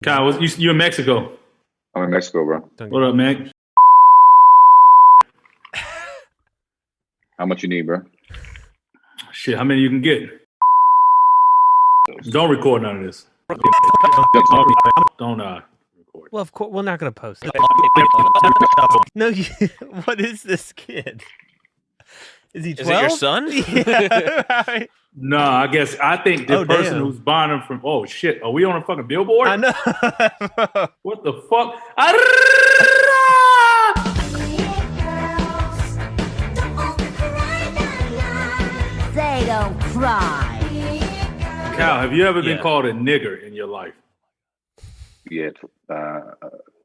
Kyle, you in Mexico? I'm in Mexico, bro. What up, man? How much you need, bro? Shit, how many you can get? Don't record none of this. Don't record. Well, of course, we're not going to post it. No, what is this kid? Is he 12? Is it your son? Yeah. No, I think the person who's buying them from. Oh shit, are we on a fucking billboard? I know. What the fuck? They don't cry. Cal, have you ever been called a nigger in your life? Yeah,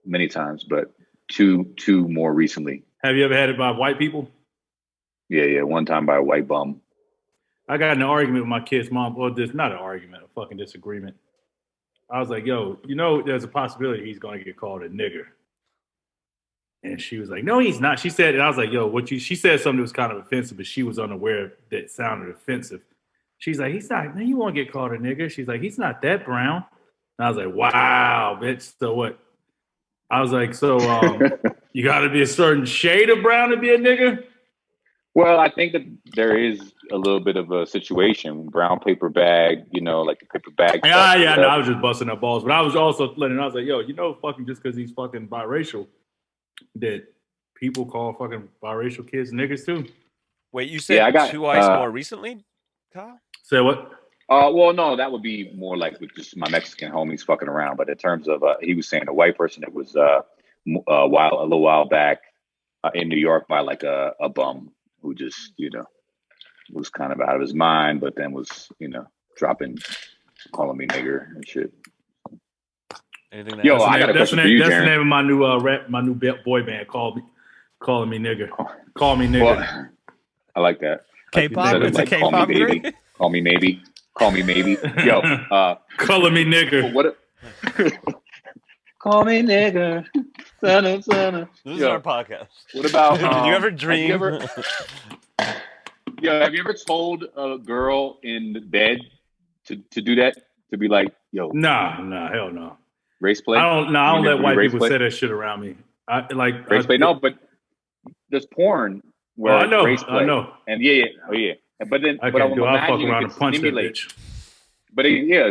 many times, but two more recently. Have you ever had it by white people? Yeah. One time by a white bum. I got in an argument with my kid's mom. Well, there's not an argument, a fucking disagreement. I was like, yo, there's a possibility he's going to get called a nigger. And she was like, no, he's not. She said, and I was like, yo, she said something that was kind of offensive, but she was unaware that it sounded offensive. She's like, he's not, man, you won't get called a nigger. She's like, he's not that brown. And I was like, wow, bitch. So what? I was like, so you got to be a certain shade of brown to be a nigger? Well, I think that there is a little bit of a situation. Brown paper bag, like the paper bag. Yeah, no, I was just busting up balls. But I was also letting, I was like, yo, fucking just because he's fucking biracial, that people call fucking biracial kids niggers too. Wait, you said I got, two ice more recently, Kyle? Say what? Well, no, that would be more like with just my Mexican homies fucking around. But in terms of, he was saying a white person that was a little while back in New York by like a bum who just, was kind of out of his mind, but then was, calling me nigger and shit. Anything I got a question for you, That's Jarren. the name of my new my new boy band. Calling me nigger. Call me nigger. Well, I like that. K-pop? It's a K-pop group? Call me maybe. Call me maybe. Yo. Calling me nigger. Call me nigger. Son. This is our podcast. What about... Did you ever dream? Have you ever told a girl in bed to do that? To be like, yo. Nah, hell no. Race play? I don't let white people say that shit around me. Race play? No, but there's porn where I know. race play. I know. And yeah. But then... I'll fuck around and punch that bitch. But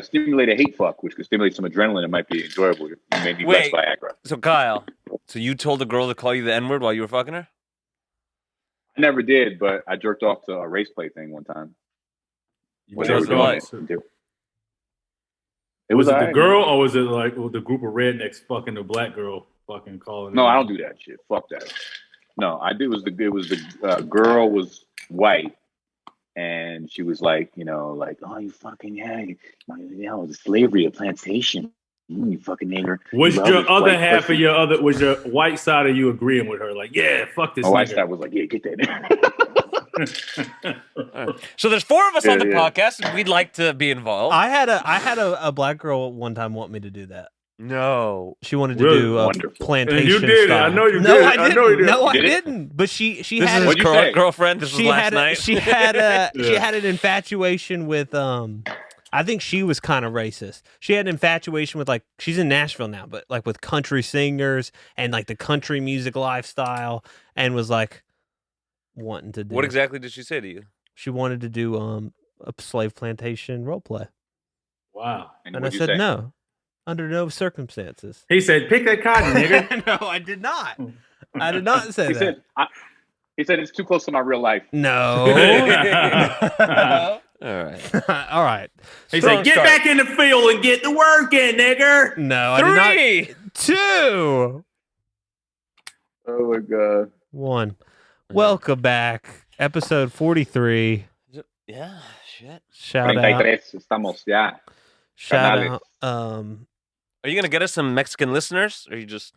stimulate a hate fuck, which could stimulate some adrenaline. It might be enjoyable. It may be less Viagra. So Kyle, you told a girl to call you the N-word while you were fucking her? I never did, but I jerked off to a race play thing one time. It was it the girl, or was it like the group of rednecks fucking the black girl fucking calling? No, I don't do that shit. Fuck that. No, I did. It was the girl was white. And she was like, oh, you fucking, the slavery, a plantation. You fucking nigger. Was your other half person. Was your white side of you agreeing with her? Like, yeah, fuck this. My white side was like, yeah, get that. Right. So there's four of us on the podcast, and we'd like to be involved. I had a black girl one time want me to do that. No, she wanted to do plantation. And you did style. it. I know you did. No, I didn't. I know you did. No, I didn't. But she had his girlfriend. This was last night. She had an infatuation with I think she was kind of racist. She had an infatuation with she's in Nashville now, but with country singers and the country music lifestyle, and was wanting to do. What exactly did she say to you? She wanted to do a slave plantation role play. Wow. And I said no. Under no circumstances. He said, pick that cotton, nigga. No, I did not. I did not say that. He said it's too close to my real life. No. All right. All right. He said, get back in the field and get the work in, nigger. No, 3, I did not. 2. Oh, my God. 1. Welcome back. Episode 43. Yeah, shit. Shout out. Estamos ya. Shout out. Are you going to get us some Mexican listeners? Or are you just...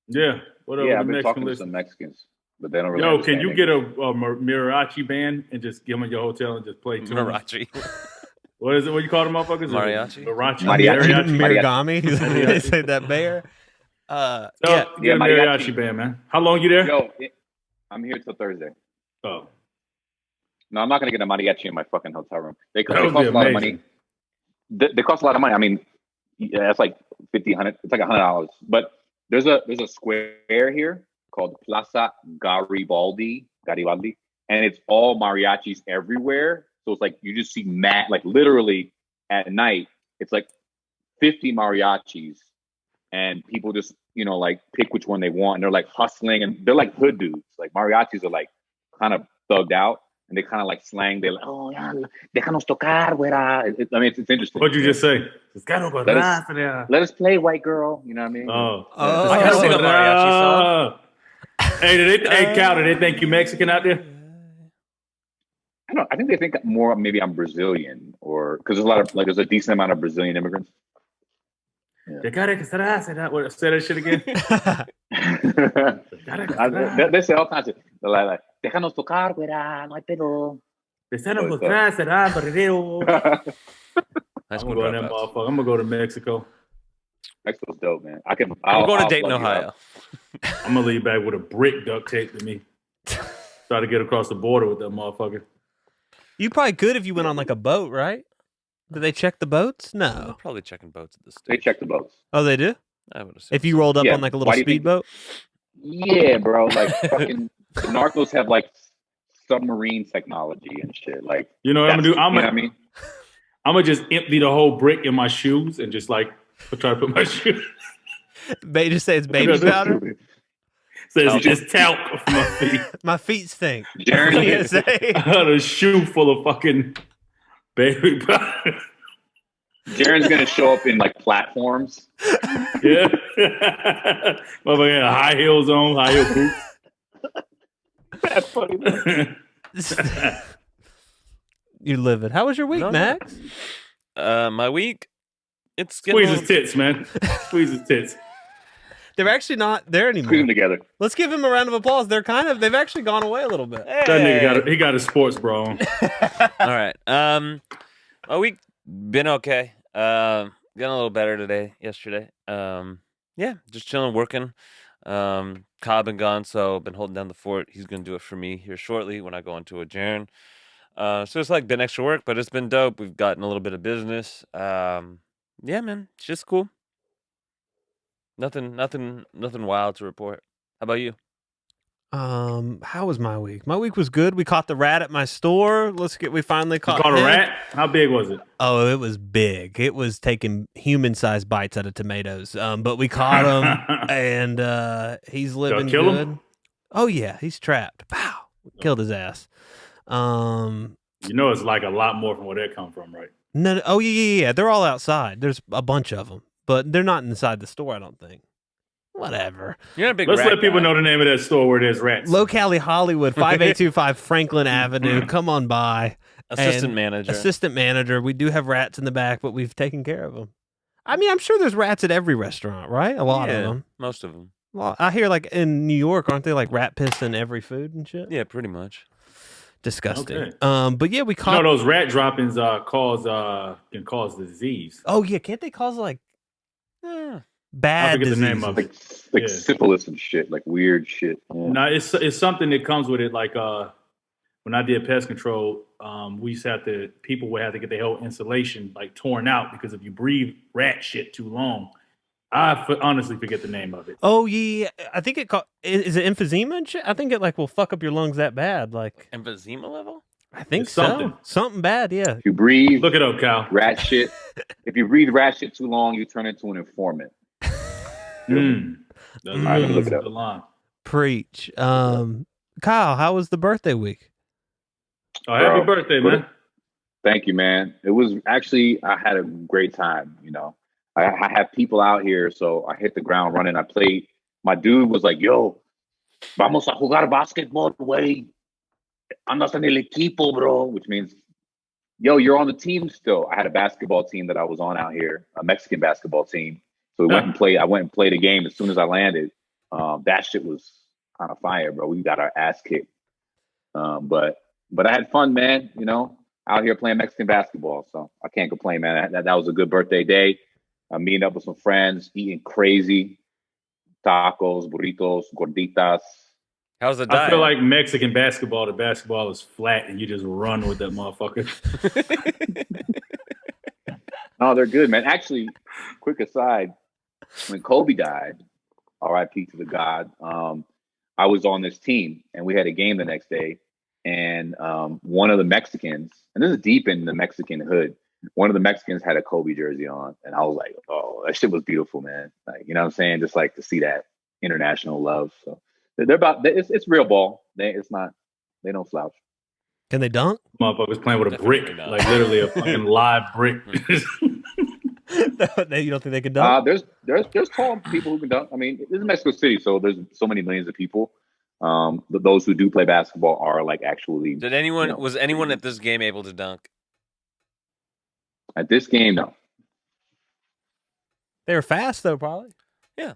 Yeah. What up I've with been the talking Mexican to some Mexicans, but they don't really Yo, can you get a mariachi band and just give them at your hotel and just play tunes? Mariachi. What is it? What you call them motherfuckers? Mariachi? Mariachi. They say that bear. Get a mariachi band, man. How long you there? Yo, I'm here till Thursday. Oh. No, I'm not going to get a mariachi in my fucking hotel room. They cost That would be a lot of money. They cost a lot of money. I mean, Yeah, it's like $50. It's like $100. But there's a square here called Plaza Garibaldi, and it's all mariachis everywhere. So it's like you just see like literally at night, it's like 50 mariachis, and people just like pick which one they want, and they're like hustling, and they're like hood dudes. Like mariachis are like kind of thugged out, and they kind of like slang. They're like, oh yeah, déjanos tocar, güera. I mean, it's interesting. What'd you just say? Let us play, white girl. You know what I mean? I can sing a mariachi song. Hey, Cal, did they think you Mexican out there? I think they think more maybe I'm Brazilian, or because there's a decent amount of Brazilian immigrants. Yeah. Say that shit again. They say all kinds of like déjanos tocar, güera, no hay pedo. Nice I'm gonna go to Mexico. Mexico's dope, man. I'll go to Dayton, Ohio. I'm gonna leave back with a brick duct taped to me. Try to get across the border with that motherfucker. You probably could if you went on like a boat, right? Do they check the boats? They're No. probably checking boats at this stage. They check the boats. Oh, they do? I would assume. If you rolled up Yeah, on like a little why do you think- speedboat? Yeah, bro. Like fucking narcos have like submarine technology and shit. Like, You know what I'm gonna do? you know what I mean? I'm gonna just empty the whole brick in my shoes and just like try to put my shoes. They just say it's baby powder. Says just talc for my feet. My feet stink. Jarren, What are you gonna say? I had a shoe full of fucking baby powder. Jarren's gonna show up in like platforms. Yeah. Motherfucker had high heels on, high heel boots. That's funny. You live it. How was your week, No, no. Max? My week, it's getting Squeeze his tits, man. Squeeze his tits. They're actually not there Squeeze them anymore. together. Let's give him a round of applause. They've actually gone away a little bit. That nigga got a sports bra on. All right. My week been okay. Getting a little better yesterday. Yeah, just chilling, working. Cobb been gone, so been holding down the fort. He's gonna do it for me here shortly when I go into a Jarren. So it's like been extra work, but it's been dope. We've gotten a little bit of business. Yeah, man, it's just cool. Nothing wild to report. How about you? How was my week? My week was good. We caught the rat at my store. We finally You caught caught a him. rat? How big was it? Oh, it was big. It was taking human-sized bites out of tomatoes. But we caught him, and he's living kill good. him? Oh yeah, he's trapped. Pow! Killed his ass. You know it's like a lot more from where they come from, right? No. Oh yeah. They're all outside. There's a bunch of them, but they're not inside the store. I don't think. Whatever. You're not a big Let's rat let people guy. know the name of that store where there's rats. Low Cali Hollywood, 5825 Franklin Avenue. Come on by. Assistant And manager. Assistant manager. We do have rats in the back, but we've taken care of them. I mean, I'm sure there's rats at every restaurant, right? A lot of Yeah, them. most of them. Well, I hear like in New York, aren't they like rat piss in every food and shit? Yeah, pretty much. Disgusting. Okay. But yeah, we You caught. know those rat droppings can cause disease. Oh yeah, can't they cause like Yeah. I bad forget the diseases? name of it. Like Yeah. syphilis and shit, like weird shit. Yeah. No, it's something that comes with it. Like when I did pest control, we used to people would have to get their whole insulation like torn out because if you breathe rat shit too long, honestly forget the name of it. Oh yeah, I think is it emphysema and shit? I think it like will fuck up your lungs that bad. Like Emphysema level? I think It's so. Something bad, yeah. If you breathe Look it up, Kyle. rat shit, if you breathe rat shit too long, you turn into an informant. That's right, let me look it up. the line. Preach. Kyle, how was the birthday week? Oh, happy Bro, birthday, what man. Thank you, man. It was actually, I had a great time, you know. I have people out here, so I hit the ground running. I played, my dude was like, yo, vamos a jugar basketball, güey. Andas en el equipo, bro, which means, yo, you're on the team still. I had a basketball team that I was on out here, a Mexican basketball team. So we went and played. I went and played a game as soon as I landed. That shit was kind of fire, bro. We got our ass kicked. But I had fun, man, you know, out here playing Mexican basketball. So I can't complain, man. That was a good birthday day. Meeting up with some friends, eating crazy tacos, burritos, gorditas. How's the diet? I feel like Mexican basketball, the basketball is flat and you just run with that motherfucker. No, they're good, man. Actually, quick aside, when Kobe died, R.I.P. to the God, I was on this team, and we had a game the next day, and one of the Mexicans, and this is deep in the Mexican hood, one of the Mexicans had a Kobe jersey on, and I was like, oh, that shit was beautiful, man. Like, you know what I'm saying? Just like to see that international love. So they're about, it's real ball. They don't slouch. Can they dunk? Motherfuckers playing with a Definitely brick, not. like literally a fucking live brick. You don't think they can dunk? There's tall people who can dunk. I mean, this is Mexico City, so there's so many millions of people. Those who do play basketball are like actually. Did anyone, you know, was anyone at this game able to dunk? at this game? No. They were fast though, probably. Yeah.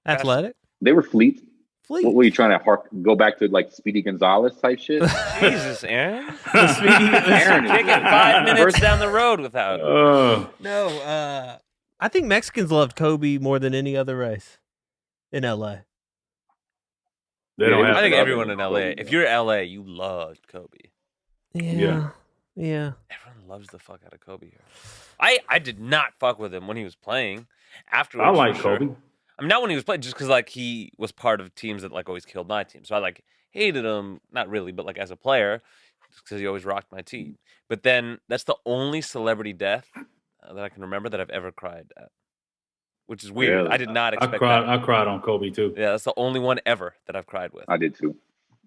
Athletic. They were fleet. Fleet. What were you trying to go back to, like Speedy Gonzalez type shit? Jesus, Aaron. Aaron is Kicking 5 minutes down the road without. No, I think Mexicans loved Kobe more than any other race in LA. They don't have. I think love everyone it. in LA, if you're LA, you loved Kobe. Yeah. Everyone loves the fuck out of Kobe here. I did not fuck with him when he was playing. Afterwards, I like for sure. Kobe. I mean, not when he was playing, just because like he was part of teams that like always killed my team. So I like hated him, not really, but like as a player, just because he always rocked my team. But then that's the only celebrity death that I can remember that I've ever cried at, which is weird. Really? I did not expect I that. cried on Kobe too. Yeah, that's the only one ever that I've cried with. I did too.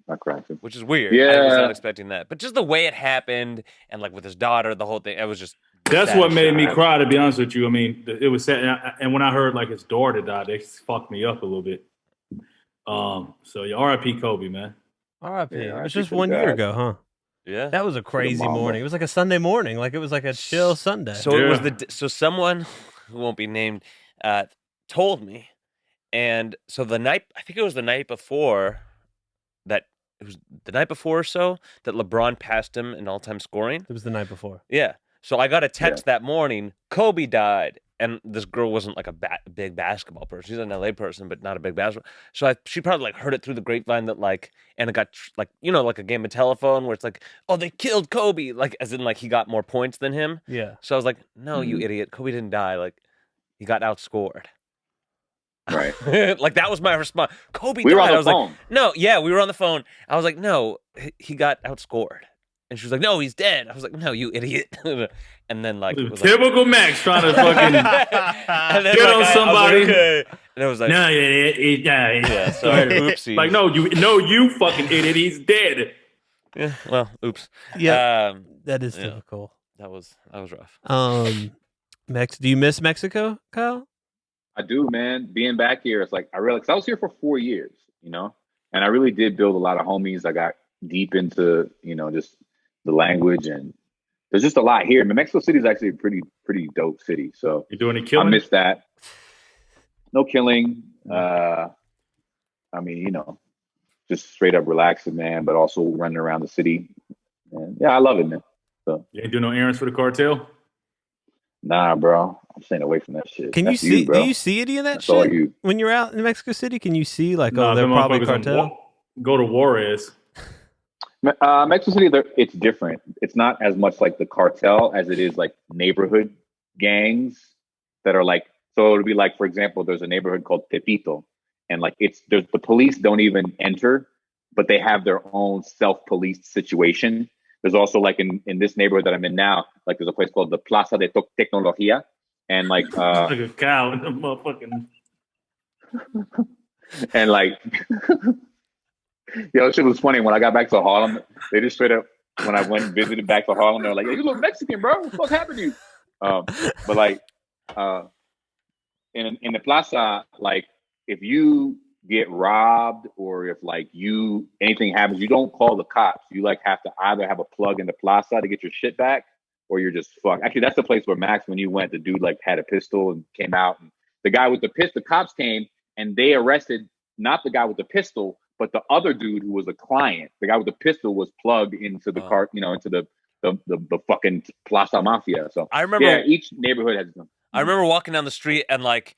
I cried too. Which is weird. Yeah. I was not expecting that. But just the way it happened and like with his daughter, the whole thing, it was just. That's sad what as made shit. me cry, to be honest with you. I mean, it was sad, and when I heard like his daughter died, they fucked me up a little bit. So yeah, R.I.P. Kobe, man. R.I.P. Yeah, It was R.I.P. just to 1 year God. ago, huh? Yeah. That was a crazy mama. morning. It was like a Sunday morning. Like it was like a chill Sunday. So it was Yeah. so someone who won't be named told me, and so the night, I think it was the night before that, it was the night before or so that LeBron passed him in all-time scoring. It was the night before. Yeah. So I got a text that morning, Kobe died. And this girl wasn't like a big basketball person. She's an LA person, but not a big basketball. So she probably like heard it through the grapevine that like, and it got like, you know, like a game of telephone where it's like, oh, they killed Kobe. Like, as in like he got more points than him. Yeah. So I was like, no, you idiot. Kobe didn't die. Like, he got outscored. Right. Like, that was my response. Kobe We died. were on I the was phone. like, no, yeah, we were on the phone. I was like, no, he got outscored. And she was like, no, he's dead. I was like, no, you idiot. And then like, it was like Typical Max trying to fucking and then, get like, on I was somebody. like, okay. And it was like, no, he died. yeah, sorry, oopsie. Like, no, you fucking idiot. He's dead. Yeah, well, oops. Yeah. That is yeah. typical. That was rough. Do you miss Mexico, Kyle? I do, man. Being back here, it's like I realized I was here for 4 years, you know, and I really did build a lot of homies. I got deep into, you know, just the language, and there's just a lot here. I mean, Mexico City is actually a pretty dope city. So You doing any killing? I miss that. No killing. I mean, you know, just straight up relaxing, man, but also running around the city. And yeah, I love it, man. So You ain't doing no errands for the cartel? nah, bro, I'm staying away from that shit. Can you That's see? bro. Do you see any of that That's all shit you. when you're out in Mexico City? Can you see like, Nah, oh, they're them probably motherfuckers on cartel? Go to Juarez. Mexico City, it's different. It's not as much like the cartel as it is like neighborhood gangs that are like, so it would be like, for example, there's a neighborhood called Tepito, and like the police don't even enter, but they have their own self-policed situation. There's also like in this neighborhood that I'm in now, like there's a place called the Plaza de Tecnología, and like Like a cow in the motherfucking. and like yo, shit was funny when I got back to Harlem. They just straight up, when I went and visited back to Harlem, they were like, "Hey, you look Mexican, bro. What the fuck happened to you?" But like in the plaza, like if you get robbed or if like anything happens, you don't call the cops. You like have to either have a plug in the plaza to get your shit back, or you're just fucked. Actually, that's the place where Max, when you went, the dude like had a pistol and came out, and the guy with the pistol, the cops came and they arrested not the guy with the pistol, but the other dude who was a client. The guy with the pistol was plugged into the car, you know, into the fucking Plaza Mafia. So I remember, yeah, each neighborhood has them. I remember walking down the street and like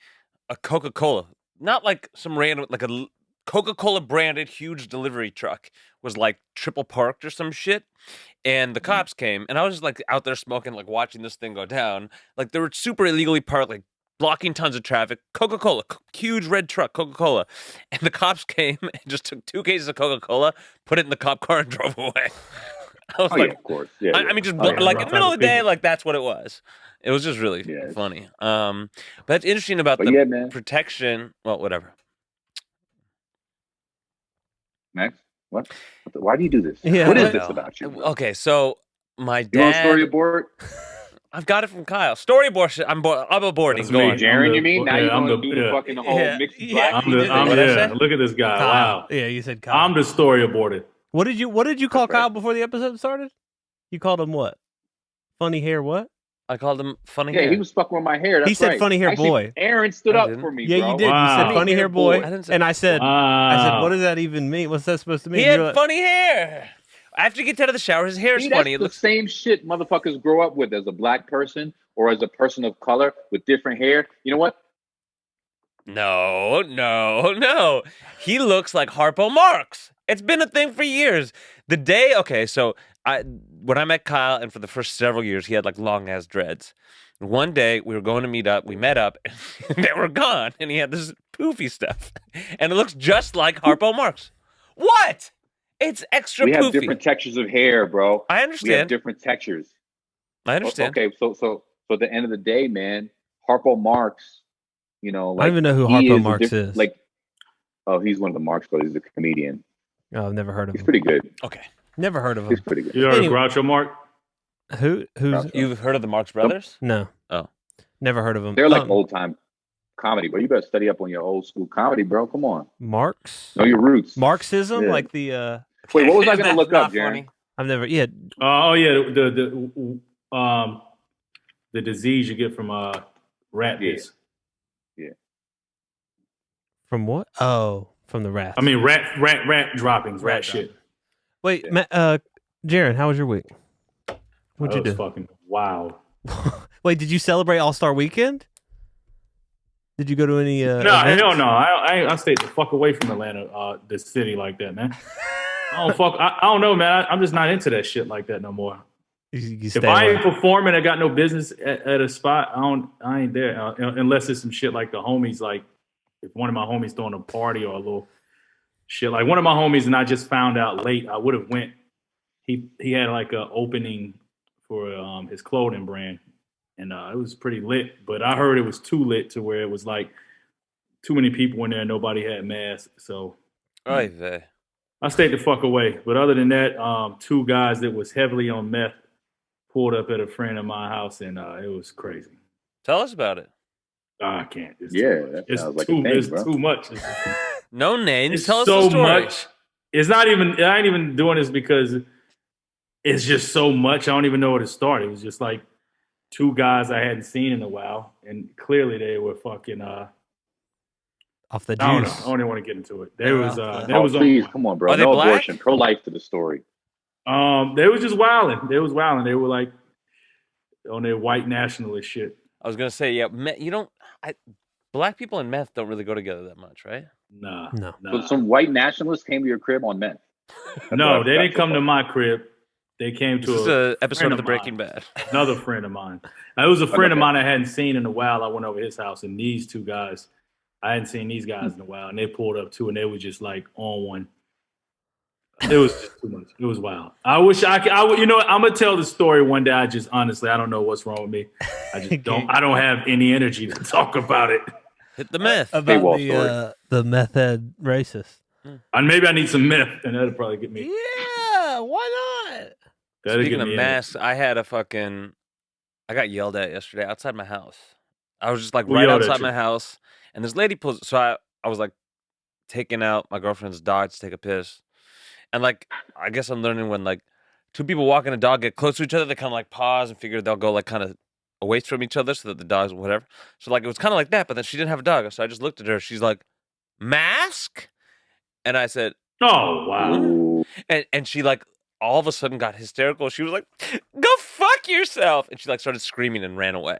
a Coca-Cola, not like some random, like a Coca-Cola branded huge delivery truck was like triple parked or some shit. And the cops came, and I was just like out there smoking, like watching this thing go down. Like they were super illegally parked, like blocking tons of traffic. Coca-Cola, huge red truck, Coca-Cola. And the cops came and just took 2 cases of Coca-Cola, put it in the cop car, and drove away. I was Oh, like, yeah, of course. Yeah, I mean, just Oh, yeah, like rough in the middle type of the day, people. like that's what it was. It was just really funny. But it's interesting about But the yeah, man. protection. Well, whatever. Max, what? Why do you do this? Yeah, What is what- this about you? bro? Okay, so my You want a dad. storyboard? I've got it from Kyle. Storyboard. I'm aborting. That's Go me. on. Jarren, you mean? Now Yeah, you're I'm going to the- do the yeah. fucking whole Yeah, mixed yeah, black he people did thing? What'd I yeah. say? Look at this guy. Kyle. Wow. Yeah, you said Kyle. I'm the storyboarded. What did you call That's right. Kyle before the episode started? You called him what? Funny hair what? I called him funny. Yeah, hair. he was fucking with my hair. That's He said right. funny hair Actually, boy. Aaron stood I up didn't. for me, Yeah, bro. you did. You Wow. said funny hair boy. I didn't say- And I said, Wow. what does that even mean? What's that supposed to mean? He You're had like- funny hair. After he gets out of the shower, his hair is See, funny. that's It the looks. same shit motherfuckers grow up with as a black person or as a person of color with different hair. You know what? No. He looks like Harpo Marx. It's been a thing for years. The day, okay, so when I met Kyle, and for the first several years, he had like long ass dreads. One day we were going to meet up. We met up, and they were gone, and he had this poofy stuff, and it looks just like Harpo Marx. What? It's extra We have poofy. different textures of hair, bro. I We have understand. different textures. I understand. Okay, so at the end of the day, man, Harpo Marx, you know, like I don't even know who he Harpo a Marx is. Like, oh, he's one of the Marx brothers. He's a comedian. Oh, I've never heard of He's him. pretty good. Okay. Never heard of He's him. pretty good. You heard Anyway. of Groucho Mark? Who's Groucho. You've heard of the Marx Brothers? no? Oh. Never heard of him. They're like old time comedy, bro. You better study up on your old school comedy, bro. Come on, Marx. know your roots. Marxism, Yeah. like the. Wait, what was I That's gonna look not up, Jarren? funny. I've never. Yeah, Oh yeah, the disease you get from rat Yeah. piss. from what? Oh, from the rats. I mean rat droppings, rat Rat shit. wait, Yeah. Jaron, how was your week? What'd you That was do? fucking wow. Wait, did you celebrate All Star Weekend? Did you go to any? No, events? hell no. I stayed the fuck away from Atlanta, the city like that, man. I don't fuck. I don't know, man. I'm just not into that shit like that no more. You If stay I away. ain't performing, I got no business at a spot. I ain't there unless it's some shit like the homies. Like if one of my homies throwing a party or a little shit. Like one of my homies, and I just found out late. I would have went. He had like a opening for his clothing brand, and it was pretty lit. But I heard it was too lit to where it was like too many people in there. Nobody had masks, so Oy vey. I stayed the fuck away. But other than that, two guys that was heavily on meth pulled up at a friend of my house, and it was crazy. Tell us about it. I can't. It's Yeah, too much. that It's sounds like a too. thing, It's bro. too much. No names. It's Tell us so the story. much. It's not even. I ain't even doing this because it's just so much. I don't even know where to start. It was just like two guys I hadn't seen in a while, and clearly they were fucking. Off the I don't know. juice. I don't even want to get into it. Yeah. There was. Oh, There was. Please, come on, bro. Are they No black? abortion. Pro-life to the story. They was just wilding. They was wilding. They were like on their white nationalist shit. I was gonna say, yeah. You don't. Black people and meth don't really go together that much, right? Nah. No. So some white nationalists came to your crib on meth. No, they didn't come to my crib. They came This to is a an episode friend of The of Breaking mine. Bad. Another friend of mine. It was a friend of Okay. mine I hadn't seen in a while. I went over his house, and these two guys, I hadn't seen these guys in a while, and they pulled up too, and they were just like on one. It was just too much. It was wild. I wish I could. You know what? I'm gonna tell the story one day. I just honestly, I don't know what's wrong with me. I just don't. I don't have any energy to talk about it. Hit the meth. About Paywall story. the meth head racist. And maybe I need some meth, and that'll probably get me. Yeah, why not? That'll Speaking get of me in it. masks, I got yelled at yesterday outside my house. I was just like Who right yelled at outside you? my house, and this lady pulls. So I was like taking out my girlfriend's dog to take a piss, and like I guess I'm learning when like two people walking a dog get close to each other, they kind of like pause and figure they'll go like kind of away from each other so that the dogs whatever. So like it was kind of like that, but then she didn't have a dog, so I just looked at her. She's like, "Mask," and I said, Oh wow! Ooh. and she like all of a sudden got hysterical. She was like, "Go fuck yourself!" And she like started screaming and ran away.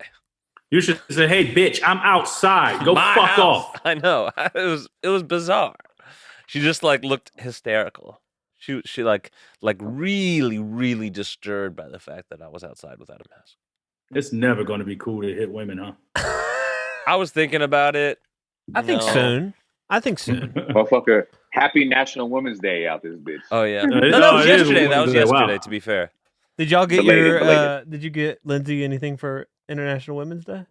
You should say, "Hey, bitch, I'm outside. Go My fuck house. off." I know. It was bizarre. She just like looked hysterical. She like really, really disturbed by the fact that I was outside without a mask. It's never going to be cool to hit women, huh? I was thinking about it. I think soon. Motherfucker, happy National Women's Day out this bitch. Oh yeah. No, No, that was it is yesterday. That was Women's Day. yesterday. Wow. To be fair. Did y'all get Belated. Did you get Lindsay anything for International Women's Day?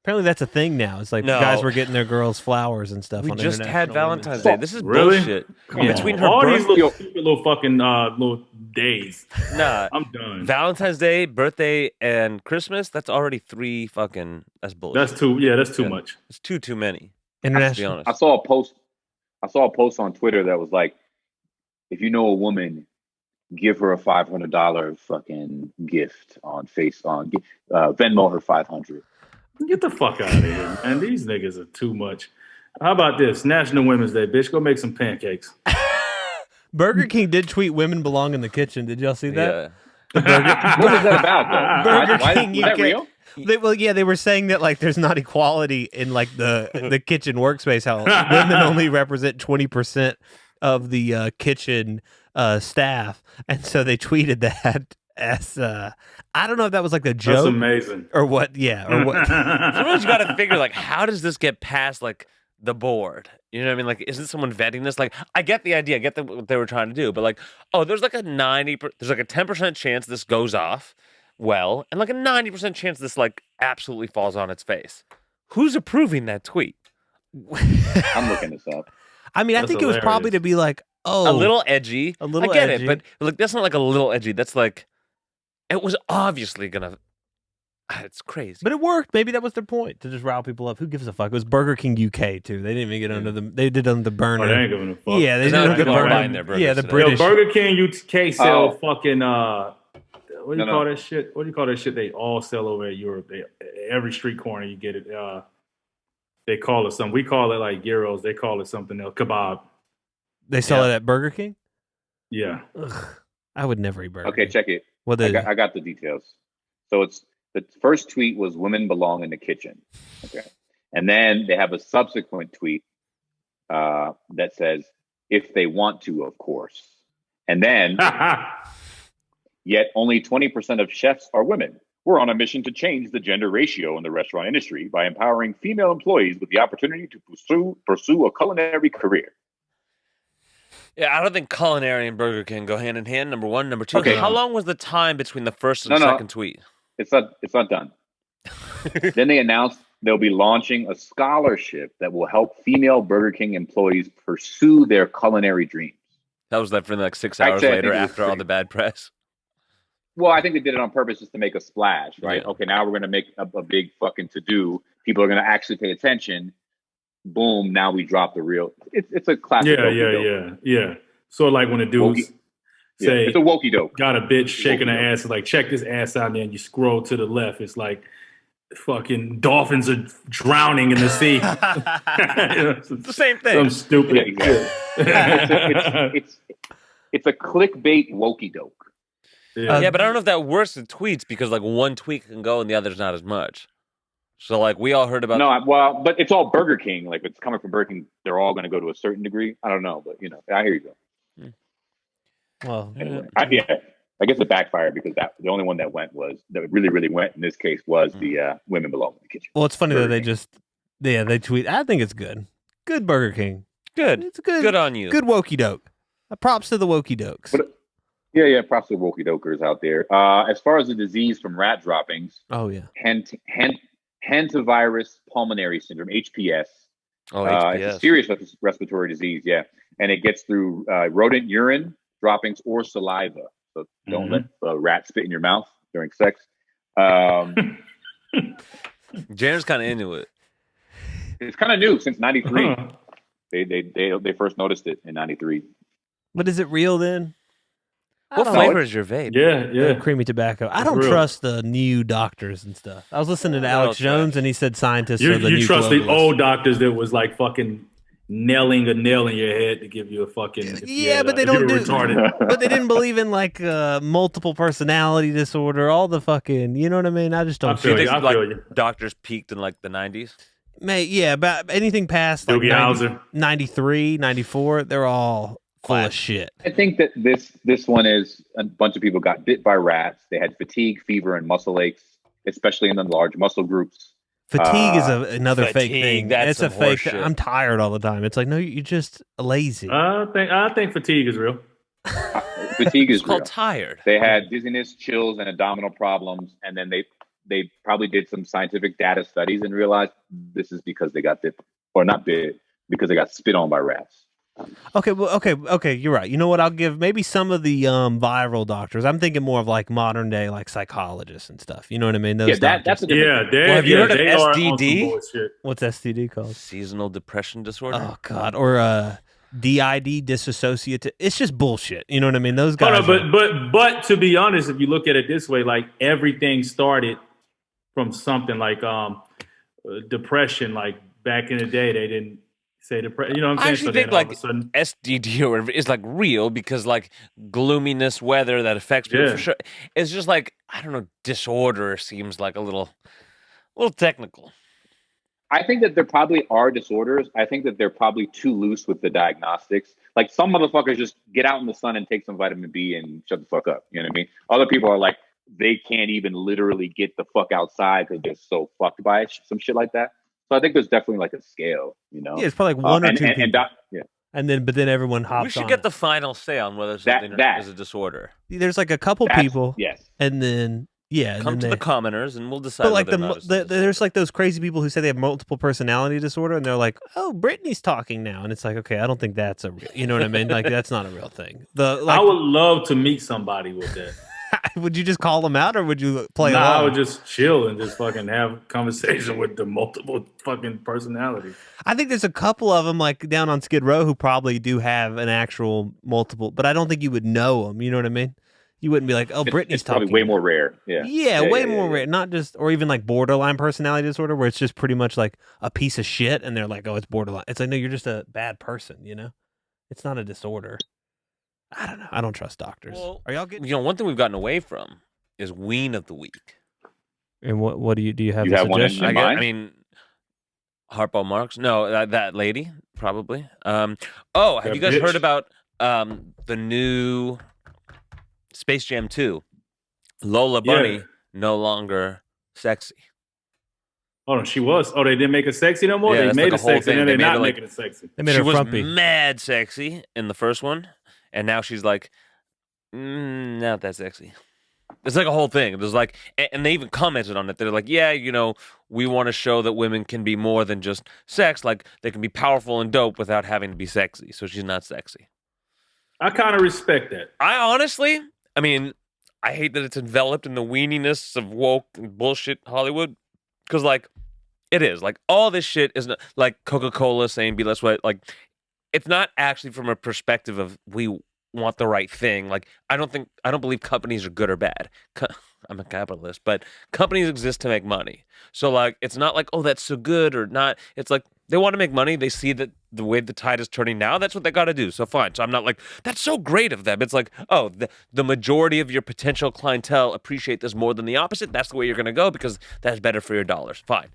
Apparently that's a thing now. It's like No. guys were getting their girls flowers and stuff. We on just International had Women's Valentine's Day. Day. This is Really? bullshit. Come Between on. her all birth- these little stupid little fucking little days. Nah. I'm done. Valentine's Day, birthday, and Christmas. That's already 3 fucking. That's bullshit. That's too. Yeah, that's too Yeah. much. It's too many. To be International. honest. I saw a post on Twitter that was like, if you know a woman, give her a $500 fucking gift on Venmo her $500. Get the fuck out of here, man. These niggas are too much. How about this? National Women's Day, bitch. Go make some pancakes. Burger King did tweet "Women belong in the kitchen." Did y'all see that? Yeah. What was that about, though? Burger Why King was that UK. real? They were saying that like there's not equality in like the kitchen workspace. How women only represent 20% of the kitchen staff, and so they tweeted that as I don't know if that was like a That's joke amazing. or what. Yeah, or what. Sometimes you got to figure like, how does this get past like the board? You know what I mean? Like, isn't someone vetting this? Like, I get the idea, I get what they were trying to do, but like, oh, there's like a 10% chance this goes off well, and like a 90% chance this like absolutely falls on its face. Who's approving that tweet? I'm looking this up. I mean, I That's think it was probably hilarious. to be like, oh, A little edgy. A little I get edgy. it, but like that's not like a little edgy. That's like, it was obviously gonna. It's crazy. But it worked. Maybe that was their point, to just rile people up. Who gives a fuck? It was Burger King UK too. They didn't even get under the. They did under the burner. Oh, they ain't giving a fuck. Yeah, they There's did not under the people burner. buying their burgers Yeah, the today. British. Yo, Burger King UK sell Oh. fucking what do you No, call no. that shit? What do you call that shit? They all sell over at Europe. Every street corner you get it. They call it something. We call it like gyros. They call it something else. Kebab. They sell Yeah. it at Burger King. Yeah. Ugh, I would never eat Burger Okay, King. check it. What I they? got the details. So it's the first tweet was "Women belong in the kitchen." Okay, and then they have a subsequent tweet that says, "If they want to, of course." And then, yet only 20% of chefs are women. We're on a mission to change the gender ratio in the restaurant industry by empowering female employees with the opportunity to pursue a culinary career. Yeah, I don't think culinary and Burger King go hand in hand. Number one, number two. Okay. How long was the time between the first and No. second tweet? It's not done. Then they announced they'll be launching a scholarship that will help female Burger King employees pursue their culinary dreams. That was that for like 6 hours Actually, I later think it was after all pretty- the bad press. Well, I think they did it on purpose just to make a splash, right? Yeah. Okay, now we're going to make a big fucking to-do. People are going to actually pay attention. Boom, now we drop the real. It's a classic. Yeah. So like when the dudes say it's a wokey doke. got a bitch shaking her Woke-doke. ass, like check this ass out, and then you scroll to the left. It's like fucking dolphins are drowning in the sea. It's the same Some thing. stupid. Yeah, exactly. It's a clickbait wokey doke. Yeah, but I don't know if that works in tweets because like one tweet can go and the other's not as much. So like we all heard about. Well, but it's all Burger King. Like it's coming from Burger King, they're all going to go to a certain degree. I don't know, but I hear you go. Well, Anyway, I guess it backfired because the only one that really went in this case was the women belong in the kitchen. well, it's funny Burger that King. they tweet. I think it's good. Good Burger King. Good. It's good. Good on you. Good wokey doke. Props to the wokey dokes. But- Yeah, props to the wokey dokers out there. As far as the disease from rat droppings, Oh yeah. hantavirus pulmonary syndrome (HPS). Oh, It's HPS. a serious respiratory disease, and it gets through rodent urine droppings or saliva. So don't let a rat spit in your mouth during sex. Jaren's kind of into it. It's kind of new since '93. They first noticed it in '93. But is it real then? What don't flavor know. is your vape? Yeah. Creamy tobacco. I don't real. trust the new doctors and stuff. I was listening to They're all Alex Jones, trash. and he said scientists are the You new trust the globalists. old doctors that was like fucking nailing a nail in your head to give you a fucking But they if you don't were do. retarded. But they didn't believe in like multiple personality disorder, all the fucking. You know what I mean? I just I don't. feel Do you you. think I feel like you. doctors peaked in like the 90s? About anything past like Doogie Howser. 93, 94, they're all full of shit. I think that this one is a bunch of people got bit by rats. They had fatigue, fever, and muscle aches, especially in the large muscle groups. Fatigue is another fake thing. That's It's a fake thing. I'm tired all the time. It's like, no, you're just lazy. I think fatigue is real. Fatigue is It's called real. tired. They had dizziness, chills, and abdominal problems, and then they probably did some scientific data studies and realized this is because they got bit, or not bit, because they got spit on by rats. Okay, you're right. You know what? I'll give maybe some of the viral doctors. I'm thinking more of like modern day, like psychologists and stuff. You know what I mean? Those that's a different thing. Have you heard of they are on some SDD? bullshit. What's STD called? Seasonal depression disorder. Oh God, or DID, dissociative. It's just bullshit. You know what I mean? Those guys. But to be honest, if you look at it this way, like everything started from something like depression. Like back in the day, they didn't say depression. You know what I'm saying? I actually think like SDD or whatever is like real because like gloominess, weather that affects people for sure. It's just like, I don't know, disorder seems like a little technical. I think that there probably are disorders. I think that they're probably too loose with the diagnostics. Like some motherfuckers just get out in the sun and take some vitamin B and shut the fuck up. You know what I mean? Other people are like, they can't even literally get the fuck outside because they're so fucked by it, some shit like that. So I think there's definitely like a scale, you know? Yeah, it's probably like one or two people. But then everyone hops on. We should get the final say on whether something is a disorder. There's like a couple people. Yes. And then, and come then to the commenters and we'll decide. But like there's like those crazy people who say they have multiple personality disorder and they're like, oh, Britney's talking now. And it's like, okay, I don't think that's a real, you know what I mean? Like that's not a real thing. I would love to meet somebody with that. Would you just call them out or would you play along? I would just chill and just fucking have conversation with the multiple fucking personalities. I think there's a couple of them like down on Skid Row who probably do have an actual multiple, but I don't think you would know them. You know what I mean? You wouldn't be like, oh, Britney's talking. Probably way more rare. Yeah, way more rare. Not just, or even like borderline personality disorder where it's just pretty much like a piece of shit and they're like, oh, it's borderline. It's like, no, you're just a bad person, you know? It's not a disorder. I don't know. I don't trust doctors. Well, are y'all getting? One thing we've gotten away from is Ween of the Week. And what do you have? You have one in suggestion? mind? I mean, Harpo Marx. No, that lady probably. Have you guys heard about the new Space Jam 2? Lola Bunny no longer sexy. Oh no, she was. Oh, they didn't make her sexy no more. Yeah, they made like her sexy, and they're not making it sexy. They made she her was frumpy. mad sexy in the first one, and now she's like, not that sexy. It's like a whole thing. There's like, and they even commented on it. They're like, yeah, we want to show that women can be more than just sex. Like they can be powerful and dope without having to be sexy. So she's not sexy. I kind of respect that. I hate that it's enveloped in the weeniness of woke and bullshit Hollywood. Because, like, it is. Like, all this shit is not, like Coca-Cola saying be less white. Like, it's not actually from a perspective of we want the right thing. Like, I don't believe companies are good or bad. I'm a capitalist, but companies exist to make money. So, like, it's not like, oh, that's so good or not. It's like, they want to make money. They see that the way the tide is turning now, that's what they got to do. So fine. So I'm not like, that's so great of them. It's like, oh, the majority of your potential clientele appreciate this more than the opposite. That's the way you're going to go because that's better for your dollars. Fine.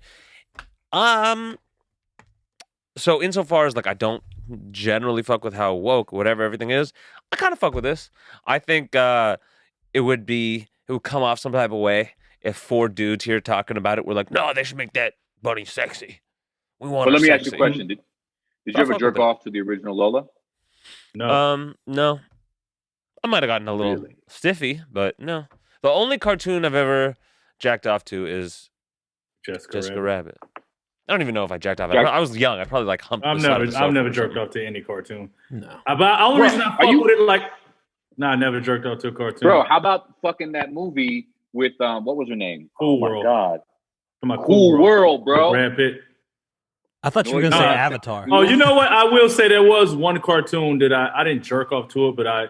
So insofar as like, I don't generally fuck with how woke, whatever everything is, I kind of fuck with this. I think it would come off some type of way if 4 dudes here talking about it were like, no, they should make that bunny sexy. We want. But let me sexy. ask you a question. Did you ever jerk off to the original Lola? No. No. I might have gotten a little stiffy, but no. The only cartoon I've ever jacked off to is Jessica Rabbit. I don't even know if I jacked off. I was young. I probably like humped. I've never jerked off to any cartoon. No. But the only reason I fuck with it, like, I never jerked off to a cartoon. Bro, how about fucking that movie with what was her name? Cool Oh World. my God. Cool World, bro. Brad Pitt. I thought you were going to say Avatar. Oh, you know what? I will say there was one cartoon that I didn't jerk off to it, but I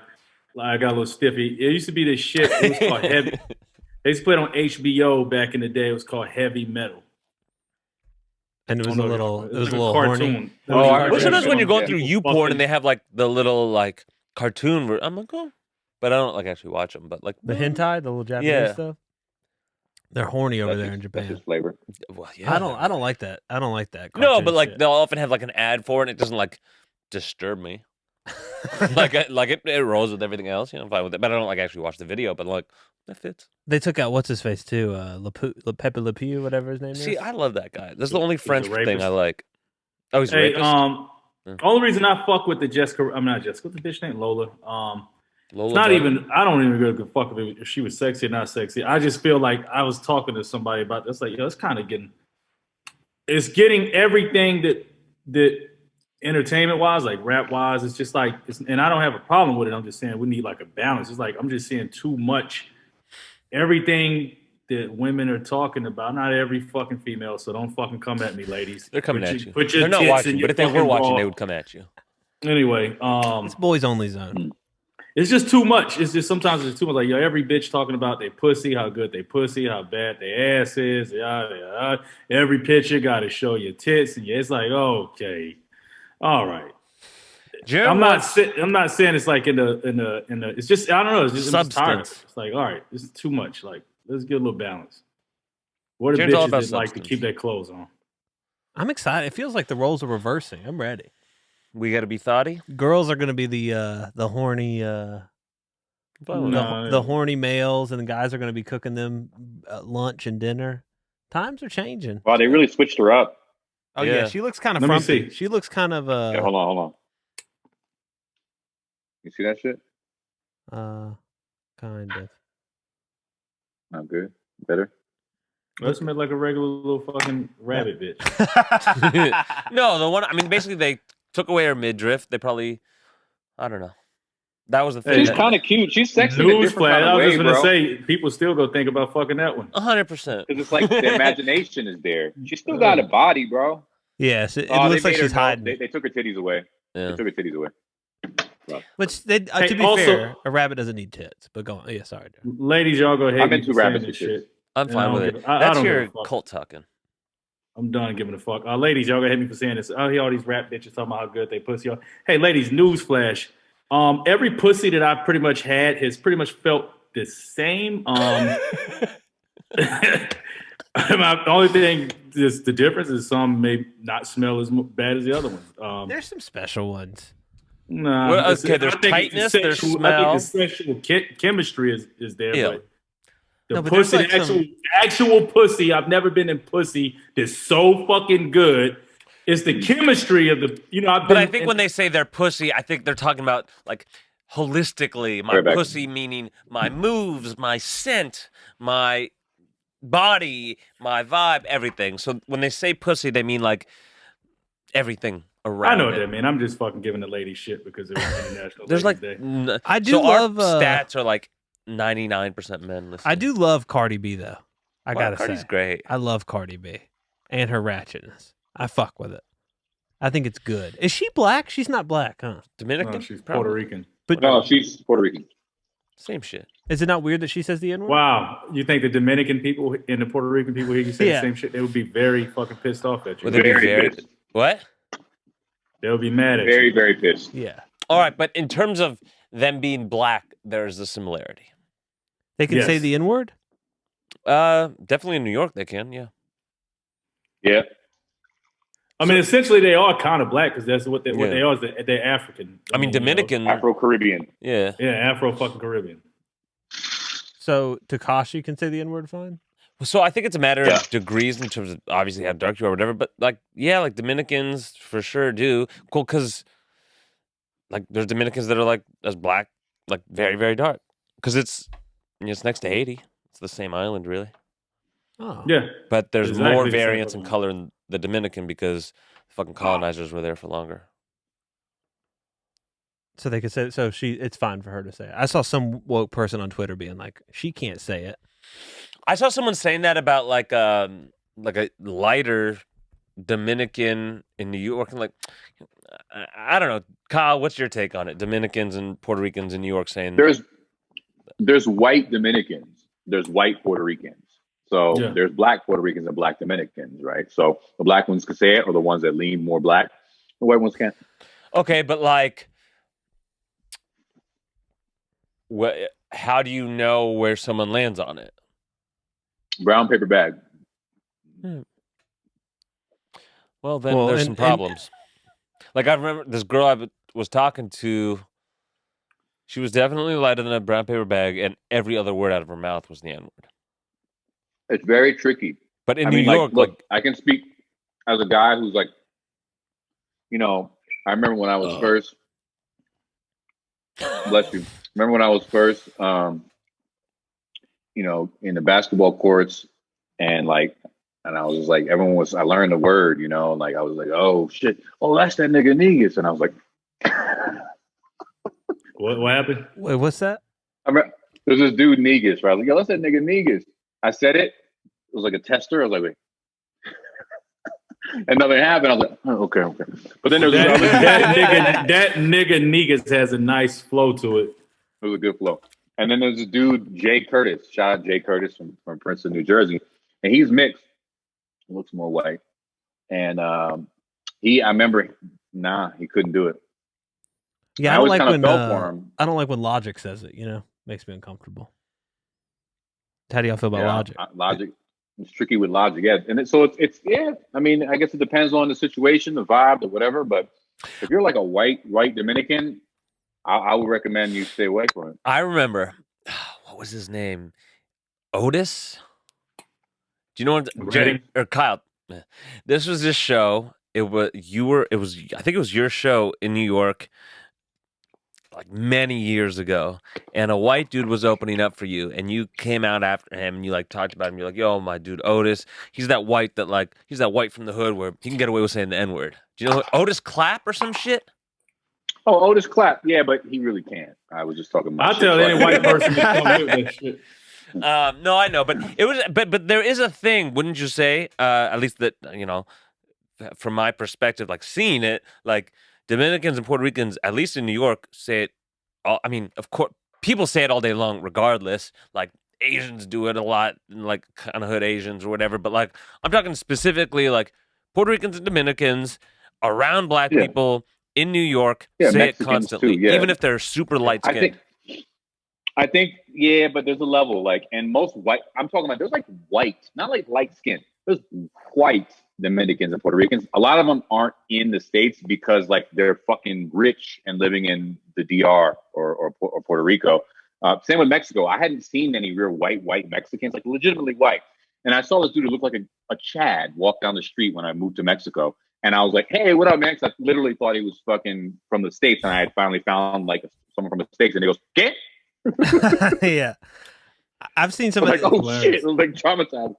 got a little stiffy. It used to be this shit. It was called Heavy. They used to play it on HBO back in the day. It was called Heavy Metal. And it was a little cartoon. horny. Well, sometimes when you're going through YouPorn and they have like the little like cartoon, I'm like, oh, but I don't like actually watch them. But like the hentai, the little Japanese stuff. They're horny over That's there in just- That's Japan. his flavor. Well, yeah. I don't like that. I don't like that. No, cartoon but like shit. they'll often have like an ad for it, and it doesn't like disturb me. like it rolls with everything else. You know, I'm fine with it. But I don't like actually watch the video. But like that fits. They took out what's his face too, Pepe Le Pew, whatever his name See, is. I love that guy. That's the only He's a French thing rapist. I like. Oh, he's a Hey, rapist. only reason I fuck with the Jessica, I'm not Jessica. What's the bitch name? Lola. Lola It's not Bunny. even. I don't even give a fuck if she was sexy or not sexy. I just feel like I was talking to somebody about this. Like, yo, it's kind of getting. It's getting everything that entertainment wise, like rap wise. It's just like, and I don't have a problem with it. I'm just saying we need like a balance. It's like I'm just seeing too much. Everything that women are talking about, not every fucking female. So don't fucking come at me, ladies. They're coming at you. Put your They're not tits in watching, your but if they were fucking watching, bra. they would come at you. Anyway, It's boys only zone. it's just too much. It's just sometimes it's too much. Like, yo, every bitch talking about their pussy, how good they pussy, how bad their ass is. Yada, yada. Every picture got to show your tits, and it's like, okay, all right. Jared I'm wants not saying it's like in the. It's just I don't know. It's just I'm just tired of it. Substance. It's like, all right, this is too much. Like, let's get a little balance. What are Jared's all bitches about that like to substance. keep their clothes on? I'm excited. It feels like the roles are reversing. I'm ready. we got to be thoughty. Girls are going to be the horny No. the horny males, and the guys are going to be cooking them lunch and dinner. Times are changing. Wow, they really switched her up. Oh yeah, Yeah. she looks kind of Let me frumpy. see. She looks kind of Yeah, hold on. You see that shit? kind of. Not good. Better. Let's make like a regular little fucking rabbit bitch. No, the one. I mean, basically, they took away her midriff. They probably, I don't know. That was the thing. She's that- kind of cute. She's sexy in a different Newsflash. kind I of was way, just gonna bro. say people still go think about fucking that one. 100%. Because it's like the imagination is there. She still got a body, bro. Yes, it Oh, looks they like made her she's know. hiding. They took her titties away. Yeah. They took her titties away. Which they, Hey, to be also- fair, a rabbit doesn't need tits. But go on. Yeah, sorry. Jared. Ladies, y'all go ahead. I'm into rabbits and shit. I'm Yeah, fine I with don't it. give- I That's don't give your a fuck. cult talking. I'm done giving a fuck. Ladies, y'all go ahead me for saying this. I hear all these rap bitches talking about how good they pussy are. Hey, ladies, newsflash. Every pussy that I've pretty much had has pretty much felt the same. The only thing is the difference is some may not smell as bad as the other ones. There's some special ones. Nah, Well, it's- okay, there's I think tightness, the there's sexual- I think the smell. sexual chemistry is there, Yeah. but the No, but there's pussy, like the actual pussy. I've never been in pussy that's so fucking good. It's the chemistry of the, But I think when they say they're pussy, I think they're talking about like holistically. My Right back. pussy meaning my moves, my scent, my body, my vibe, everything. So when they say pussy, they mean like everything around. I know it. that, man. I'm just fucking giving the ladies shit because it was International There's like Ladies Day. I do so love. our stats are like 99% men. Listening. I do love Cardi B though. I Wow, gotta Cardi's say, great. I love Cardi B and her ratchetness. I fuck with it. I think it's good. Is she black? She's not black, huh? Dominican. No, she's Probably. Puerto Rican. But No, she's Puerto Rican. Same shit. is it not weird that she says the N word? Wow, you think the Dominican people and the Puerto Rican people hear you say Yeah. the same shit? They would be very fucking pissed off at you. Would they be Very very pissed. what? They'll be mad at Very, you. very pissed. Yeah, All right, but in terms of them being black, there's a similarity. they can say Yes. the N word. Definitely in New York they can. Yeah. Yeah. I mean, essentially, they are kind of black because that's what they Yeah. are. Is they're African. I mean, Dominican. Afro-Caribbean. Yeah. Yeah, Afro fucking Caribbean. So Takashi can say the N word fine. So I think it's a matter Yeah. of degrees in terms of obviously how dark you are or whatever. But like, yeah, like Dominicans for sure do. Cool, because like there's Dominicans that are like as black, like very, very dark. Because it's next to Haiti. It's the same island, really. Oh, Yeah, But there's Exactly more the same variance in fucking- color in the Dominican because fucking colonizers were there for longer. So they could say so. It's fine for her to say it. I saw some woke person on Twitter being like, she can't say it. I saw someone saying that about like a lighter Dominican in New York, and like I don't know, Kyle, what's your take on it? Dominicans and Puerto Ricans in New York saying There's white Dominicans. There's white Puerto Ricans. So Yeah. there's black Puerto Ricans and black Dominicans, right? So the black ones can say it, or the ones that lean more black. The white ones can't. okay, but like, how do you know where someone lands on it? Brown paper bag. Well, then there's some problems. Like, I remember this girl I was talking to. She was definitely lighter than a brown paper bag, and every other word out of her mouth was the N-word. It's very tricky. But in New York, look, I can speak as a guy who's like, you know, I remember when I was first. Bless you. Remember when I was first, you know, in the basketball courts, and I was like, I learned the word, you know, like I was like, oh shit, oh that's that nigga Negus, and I was like, what happened? Wait, what's that? I remember there's this dude Negus, right? I was like, yo, that's that nigga Negus. I said it. It was like a tester. I was like, wait. And nothing happened. I was like, oh, okay. But then there was that nigga Negus has a nice flow to it. It was a good flow. And then there's a dude, Jay Curtis. Shout out Jay Curtis from Princeton, New Jersey. And he's mixed. He looks more white. And I remember, he couldn't do it. Yeah, I don't like when Logic says it, you know? Makes me uncomfortable. How do y'all feel about Logic? Logic. It's tricky with Logic, yeah. And it's I mean, I guess it depends on the situation, the vibe, or whatever. But if you're like a white Dominican, I would recommend you stay away from it. I remember, what was his name? Otis? Do you know what? Or Kyle? This was this show. I think it was your show in New York, like many years ago, and a white dude was opening up for you, and you came out after him, and you like talked about him. You're like, "Yo, my dude Otis, he's that white from the hood where he can get away with saying the N-word." Do you know Otis Clapp or some shit? Oh, Otis Clapp, yeah, but he really can't. I was just talking about. I'll tell any white person to come with that shit. No, I know, but it was, but there is a thing, wouldn't you say? At least that, you know, from my perspective, like seeing it, like Dominicans and Puerto Ricans, at least in New York, say it. I mean, of course, people say it all day long, regardless. Like Asians do it a lot, like kind of hood Asians or whatever. But like, I'm talking specifically like Puerto Ricans and Dominicans around black people in New York say Mexicans it constantly, too, even if they're super light skinned. I think, yeah, but there's a level, like, and most white, I'm talking about, there's like white, not like light skin. There's white Dominicans and Puerto Ricans. A lot of them aren't in the States because like they're fucking rich and living in the DR or Puerto Rico. Same with Mexico. I hadn't seen any real white Mexicans, like legitimately white. And I saw this dude who looked like a Chad walk down the street when I moved to Mexico. And I was like, hey, what up, man? 'Cause I literally thought he was fucking from the States. And I had finally found like someone from the States. And he goes, "Get?" Yeah. I've seen some like, oh shit, it was like traumatized.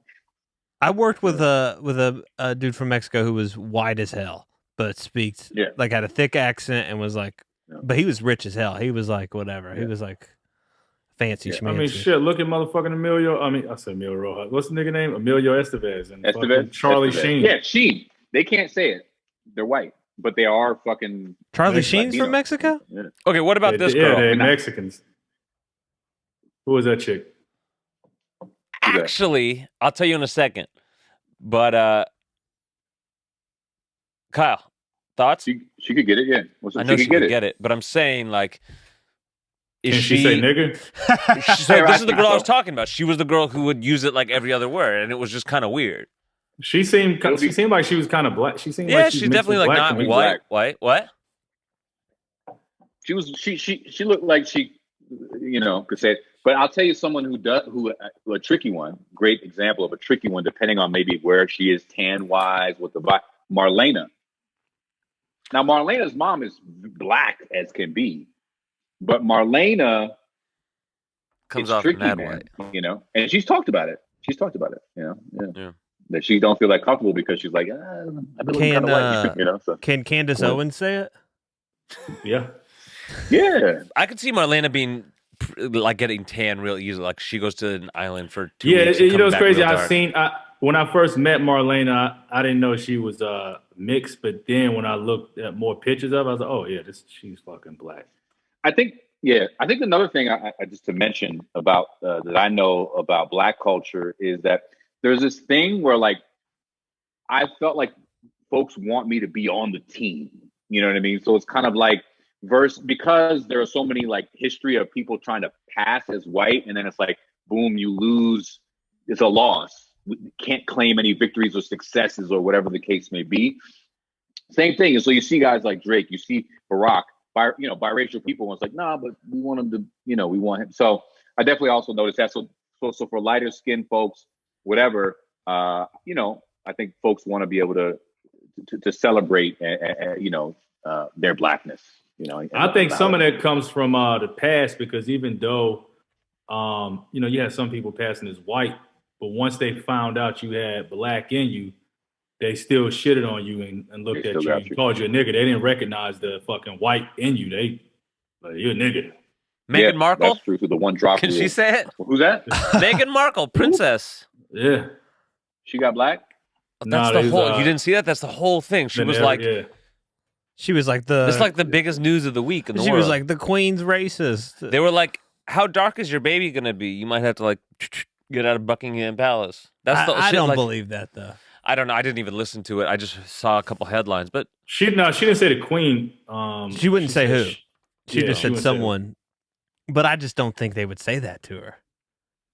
I worked with a dude from Mexico who was white as hell, but speaks like had a thick accent and was like, but he was rich as hell. He was like whatever. He was like fancy schmancy. I mean, shit. Look at motherfucking Emilio. I said Emilio Rojas. What's the nigga name? Emilio Estevez and Charlie Sheen. Yeah, Sheen. They can't say it. They're white, but they are fucking. Charlie Sheen's from Mexico. Yeah. Okay, what about this girl? Yeah, they're Mexicans. Who was that chick? Actually, I'll tell you in a second. But Kyle, thoughts? She could get it, yeah. I know she could get it, but I'm saying like, Can she say nigga? So this is the girl I was talking about. She was the girl who would use it like every other word, and it was just kind of weird. She seemed like she was kind of black. She seemed like she's definitely like not white. White. What? She looked like she, you know, could say it. But I'll tell you someone a tricky one, great example of a tricky one, depending on maybe where she is tan-wise, with the vibe. Marlena. Now, Marlena's mom is black as can be, but Marlena comes off tricky, mad man, white. you know? And she's talked about it. You know? Yeah. That she don't feel that comfortable because she's like, I've been kind of white, you know? So. Can Candace Owens say it? Yeah. Yeah. I could see Marlena being like getting tan real easily. Like she goes to an island for 2 weeks. Yeah, you know, it's crazy. When I first met Marlena, I didn't know she was mixed, but then when I looked at more pictures of her, I was like, oh yeah, she's fucking black. I think another thing I just to mention about that I know about black culture is that there's this thing where like I felt like folks want me to be on the team. You know what I mean? So it's kind of like because there are so many like history of people trying to pass as white, and then it's like boom, you lose it's a loss. We can't claim any victories or successes or whatever the case may be. Same thing. And so you see guys like Drake, you see Barack, biracial people. And it's like, nah, but we want him to, we want him. So I definitely also noticed that. So for lighter skinned folks, whatever, I think folks want to be able to celebrate, their blackness. I think some of that comes from the past, because even though, you had some people passing as white, but once they found out you had black in you, they still shitted on you and looked at you and called you a nigga. They didn't recognize the fucking white in you. You're a nigga. Meghan Markle? That's true. To the one drop. Can she say it? Who's that? Meghan Markle, princess. Yeah. She got black? That's the whole. You didn't see that? That's the whole thing. She was like. Yeah. She was like It's like the biggest news of the week in the world. She was like, the queen's racist. They were like, how dark is your baby going to be? You might have to like get out of Buckingham Palace. That's the I shit, don't like, believe that, though. I don't know. I didn't even listen to it. I just saw a couple headlines, but she didn't say the queen. She wouldn't say who. She just said wouldn't someone. But I just don't think they would say that to her,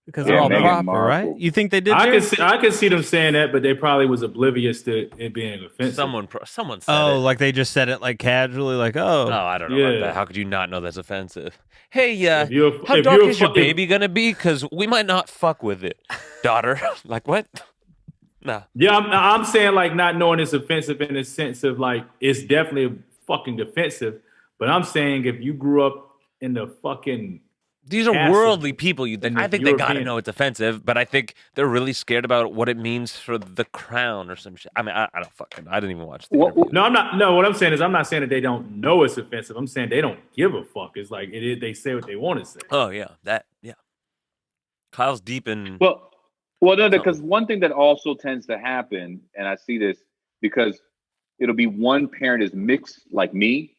because they're all Meghan proper, Markle. right? You think they did? I could see them saying that, but they probably was oblivious to it being offensive. someone said it. Like they just said it like casually, like, oh. No, I don't know about that. How could you not know that's offensive? Hey, how if dark you're is your baby gonna be? Because we might not fuck with it, daughter. Like what? No. Yeah, I'm saying like not knowing it's offensive in the sense of like it's definitely fucking offensive. But I'm saying if you grew up in the fucking these are worldly people. I think they gotta European. know it's offensive, but I think they're really scared about what it means for the crown or some shit. I mean, I didn't even watch the interview. No, I'm not. No, what I'm saying is I'm not saying that they don't know it's offensive. I'm saying they don't give a fuck. It's like they say what they want to say. Oh yeah, yeah. Kyle's deep in. Well, no, because one thing that also tends to happen, and I see this because it'll be one parent is mixed like me,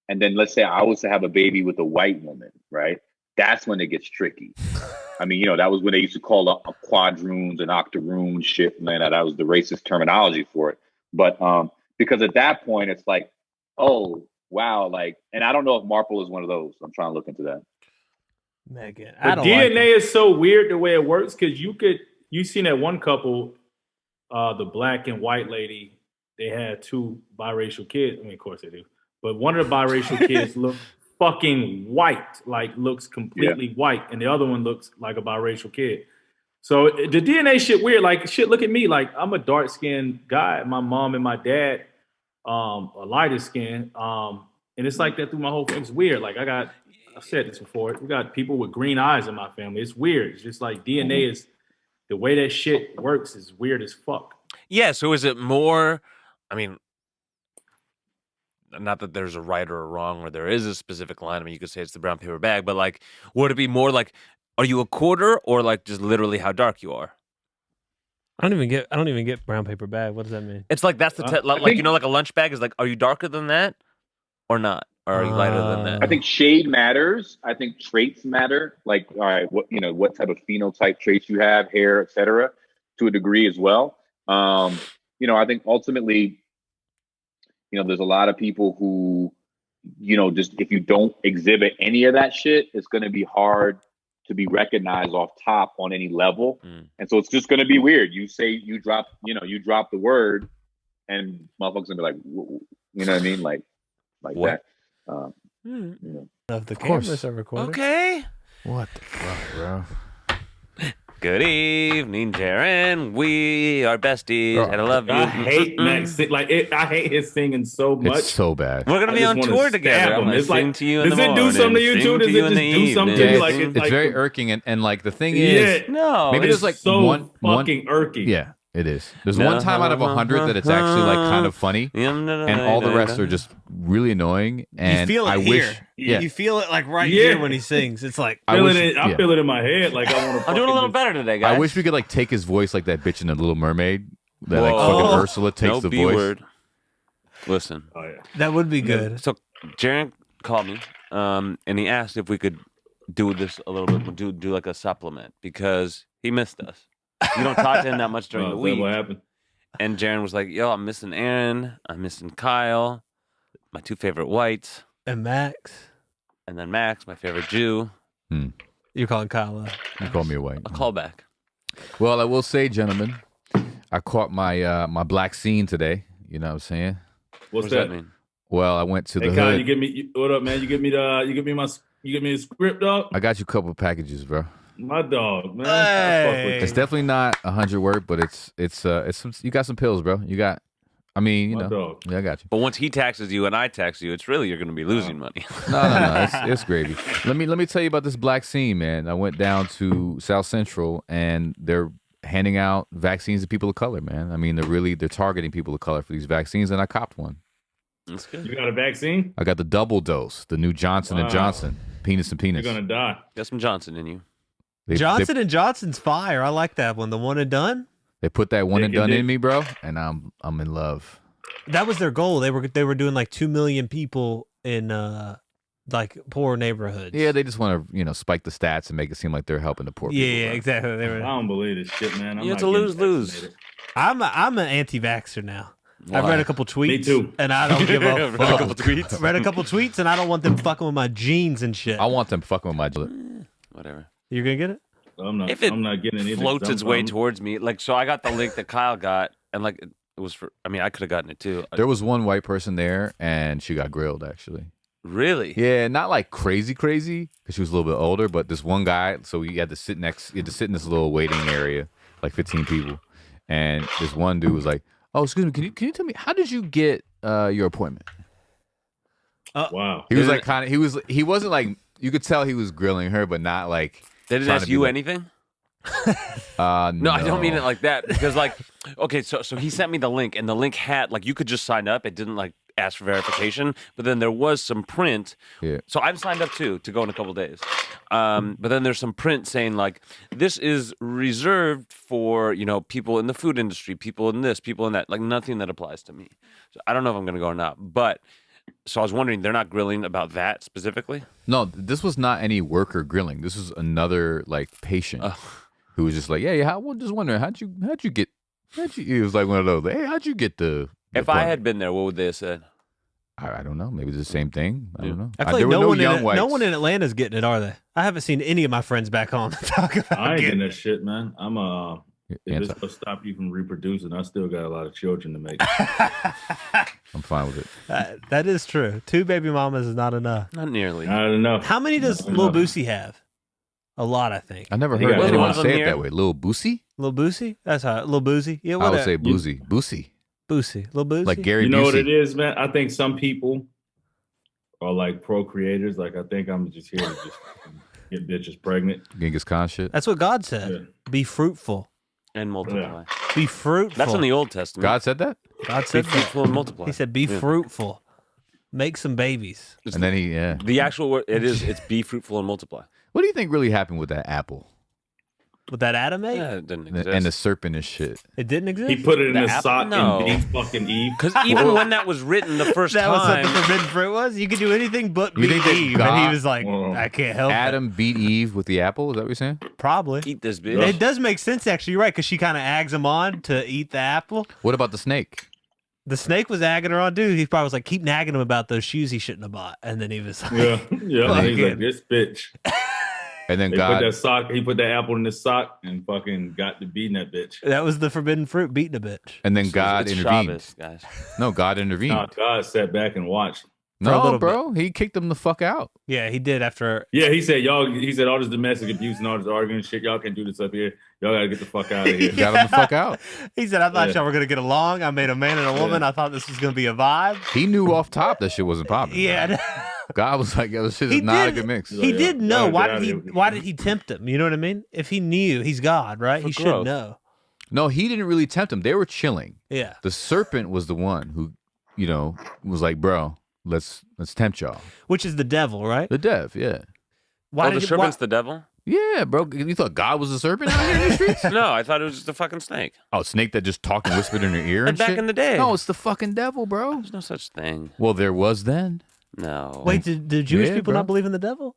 and then let's say I was to have a baby with a white woman, right? That's when it gets tricky. I mean, that was when they used to call a quadroons and octoroon shit, man. That was the racist terminology for it. But because at that point, it's like, oh, wow. Like, and I don't know if Marple is one of those. I'm trying to look into that. Megan, but DNA is so weird the way it works, because you seen that one couple, the black and white lady, they had two biracial kids. I mean, of course they do. But one of the biracial kids looked fucking white, like looks completely white. And the other one looks like a biracial kid. So the DNA shit weird. Like, shit, look at me. Like, I'm a dark-skinned guy. My mom and my dad are lighter skin. And it's like that through my whole thing. It's weird. Like, I've said this before. We got people with green eyes in my family. It's weird. It's just like DNA is... The way that shit works is weird as fuck. Yeah, so is it more, I mean, not that there's a right or a wrong, or there is a specific line. I mean, you could say it's the brown paper bag, but like, would it be more like, are you a quarter, or like just literally how dark you are? I don't even get brown paper bag. What does that mean? It's like that's the like like a lunch bag is like, are you darker than that or not? Or are you lighter than that? I think shade matters. I think traits matter. Like, all right, what type of phenotype traits you have, hair, etc., to a degree as well. I think ultimately, there's a lot of people who, just if you don't exhibit any of that shit, it's going to be hard to be recognized off top on any level. And so it's just going to be weird. You say you drop the word, and motherfuckers gonna be like, you know what I mean, like what? That. Of the cameras are recording. Okay. What the fuck, bro? Good evening, Jarren. We are besties, and I love you. I hate Max. I hate his singing so much. It's so bad. We're gonna be on tour together. I'm gonna sing to you in the morning. Does it do something to you too? Does it just do something to you? Like it's very irking, and like the thing is, no, maybe there's like so one fucking irking. Yeah, it is. There's one time out of 100 that it's actually like kind of funny, and all the rest are just really annoying. And you feel it I here. wish, yeah, You feel it like right here when he sings. It's like I feel it in my head. Like I want to. I'm doing a little better today, guys. I wish we could like take his voice like that bitch in The Little Mermaid. That like fucking Ursula takes the voice. Word. Listen, that would be good. So Jarren called me, and he asked if we could do this a little bit, do like a supplement, because he missed us. You don't talk to him that much during the week. What happened? And Jarren was like, yo, I'm missing Aaron. I'm missing Kyle, my two favorite whites. And Max. And then Max, my favorite Jew. You're calling Kyle out. You call me a white. A callback. Well, I will say, gentlemen, I caught my my black scene today. You know what I'm saying? What's What does that mean? Well, I went to the Kyle, hood. you give me what up, man? You give me the script, dog. I got you a couple of packages, bro. My dog, man. Hey. I fuck with It's you. definitely not 100 word, but it's some. You got some pills, bro. You got. I mean, you My know. dog. Yeah, I got you. But once he taxes you and I tax you, it's really you're going to be losing money. No. It's gravy. Let me tell you about this black scene, man. I went down to South Central, and they're handing out vaccines to people of color, man. I mean, they're targeting people of color for these vaccines, and I copped one. That's good. You got a vaccine? I got the double dose, the new Johnson and Johnson, penis and penis. You're gonna die. Got some Johnson in you. Johnson and Johnson's fire. I like that one. The one and done. They put that one and Dick and done dick. in me, bro, and I'm in love. That was their goal. They were doing like 2 million people in like poor neighborhoods. Yeah, they just want to spike the stats and make it seem like they're helping the poor people. Yeah, bro. exactly. They I were, don't believe this shit, man. Yeah, it's not a getting lose-lose. vaccinated. I'm an anti-vaxxer now. I've Why? read a couple tweets. Me too. And I don't give a Read a fuck. couple tweets. Read a couple tweets, and I don't want them fucking with my genes and shit. I want them fucking with my. Whatever. You're gonna get it? I'm not. If it I'm not getting it either. Floats its I'm- way I'm- towards me. Like, so I got the link that Kyle got, and like it was for. I mean, I could have gotten it too. There was one white person there, and she got grilled actually. Really? Yeah, not like crazy, because she was a little bit older, but this one guy. So you had to sit in this little waiting area, like 15 people, and this one dude was like, "Oh, excuse me, can you tell me how did you get your appointment?" Wow. He was like he wasn't like, you could tell he was grilling her, but not like. They didn't trying ask to be you like- anything? No, No, I don't mean it like that. Because like, okay, so he sent me the link, and the link had like you could just sign up. It didn't like ask for verification, but then there was some print. Yeah. So I'm signed up too to go in a couple days. But then there's some print saying like this is reserved for people in the food industry, people in this, people in that. Like nothing that applies to me. So I don't know if I'm gonna go or not. But so I was wondering, they're not grilling about that specifically? No, this was not any worker grilling. This was another like patient who was just like, yeah. Well, just wondering how'd you get? It was like one of those. Hey, how'd you get the If I had been there, what would they have said? I don't know. Maybe it's the same thing. I don't know. I feel there like were no one young in whites. no one in Atlanta's getting it, are they? I haven't seen any of my friends back home talk about I ain't getting getting that shit, man. I'm If Anti- it's gonna stop you from reproducing, I still got a lot of children to make. I'm fine with it. That is true. 2 baby mamas is not enough. Not nearly. I don't know. How many does Not Lil enough. Boosie have? A lot, I think. I never He heard got anyone one of them say it here. that way. Lil Boosie? Lil Boosie? That's how Lil Boosie. Yeah, I what would say Boosie. Boosie. Lil Boosie. Like Gary You know Busey. what it is, man? I think some people are like procreators. Like I think I'm just here to just get bitches pregnant. Genghis Khan shit. That's what God said. Yeah. Be fruitful. And multiply. Be fruitful. That's in the Old Testament. God said that? God Be said that. fruitful and multiply. He said, "Be Yeah. fruitful, make some babies." And then yeah. The actual word, it's be fruitful and multiply. What do you think really happened with that apple? With that Adam ate, Yeah, it didn't exist. And the serpent and shit. it didn't exist. He put it in The the apple? sock No. and beat fucking Eve. Because even when that was written the first that was what time, the forbidden fruit was. You could do anything but You beat think that Eve, and he God- was like, Whoa. "I can't help Adam beat Eve with the apple? Is that what you're saying? it." Probably. eat this bitch. It does make sense, actually. You're right, because she kind of aggs him on to eat the apple. What about the snake? The snake was agging her on, dude. He probably was like, keep nagging him about those shoes he shouldn't have bought. And then he was like, Yeah, yeah. And he's like, Fucking- this bitch. And then He God. put that sock. He put that apple in his sock and fucking got to beating that bitch. that was the forbidden fruit, beating a bitch. And then It's God intervened. Shabbos, guys. No, God intervened. Nah, God sat back and watched. For a No, little bro. He kicked him the fuck out. Yeah, he did after. Yeah, he said, y'all. He said all this domestic abuse and all this arguing shit. Y'all can't do this up here. Y'all gotta get the fuck out of here. Got him the fuck out. He said, I thought Yeah. y'all were going to get along. I made a man and a woman. I thought this was going to be a vibe. He knew off top that shit wasn't popping. Yeah. God was like, yo, this shit He is not a did. good mix. He Yeah. did know. Gotta Why get out did he? of here. Why did he tempt him? You know what I mean? If he knew, he's God, right? For He should growth. know. No, he didn't really tempt him. They were chilling. Yeah. The serpent was the one who, was like, bro, let's tempt y'all. Which is the devil, right? The dev, yeah. Why Oh, the did serpent's the devil? Yeah, bro. You thought God was a serpent out here in the streets? No, I thought it was just a fucking snake. Oh, snake that just talked and whispered in her ear and Back shit? in the day. No, it's the fucking devil, bro. There's no such thing. Well, there was then. No. Wait, did Jewish Yeah, people bro. not believe in the devil?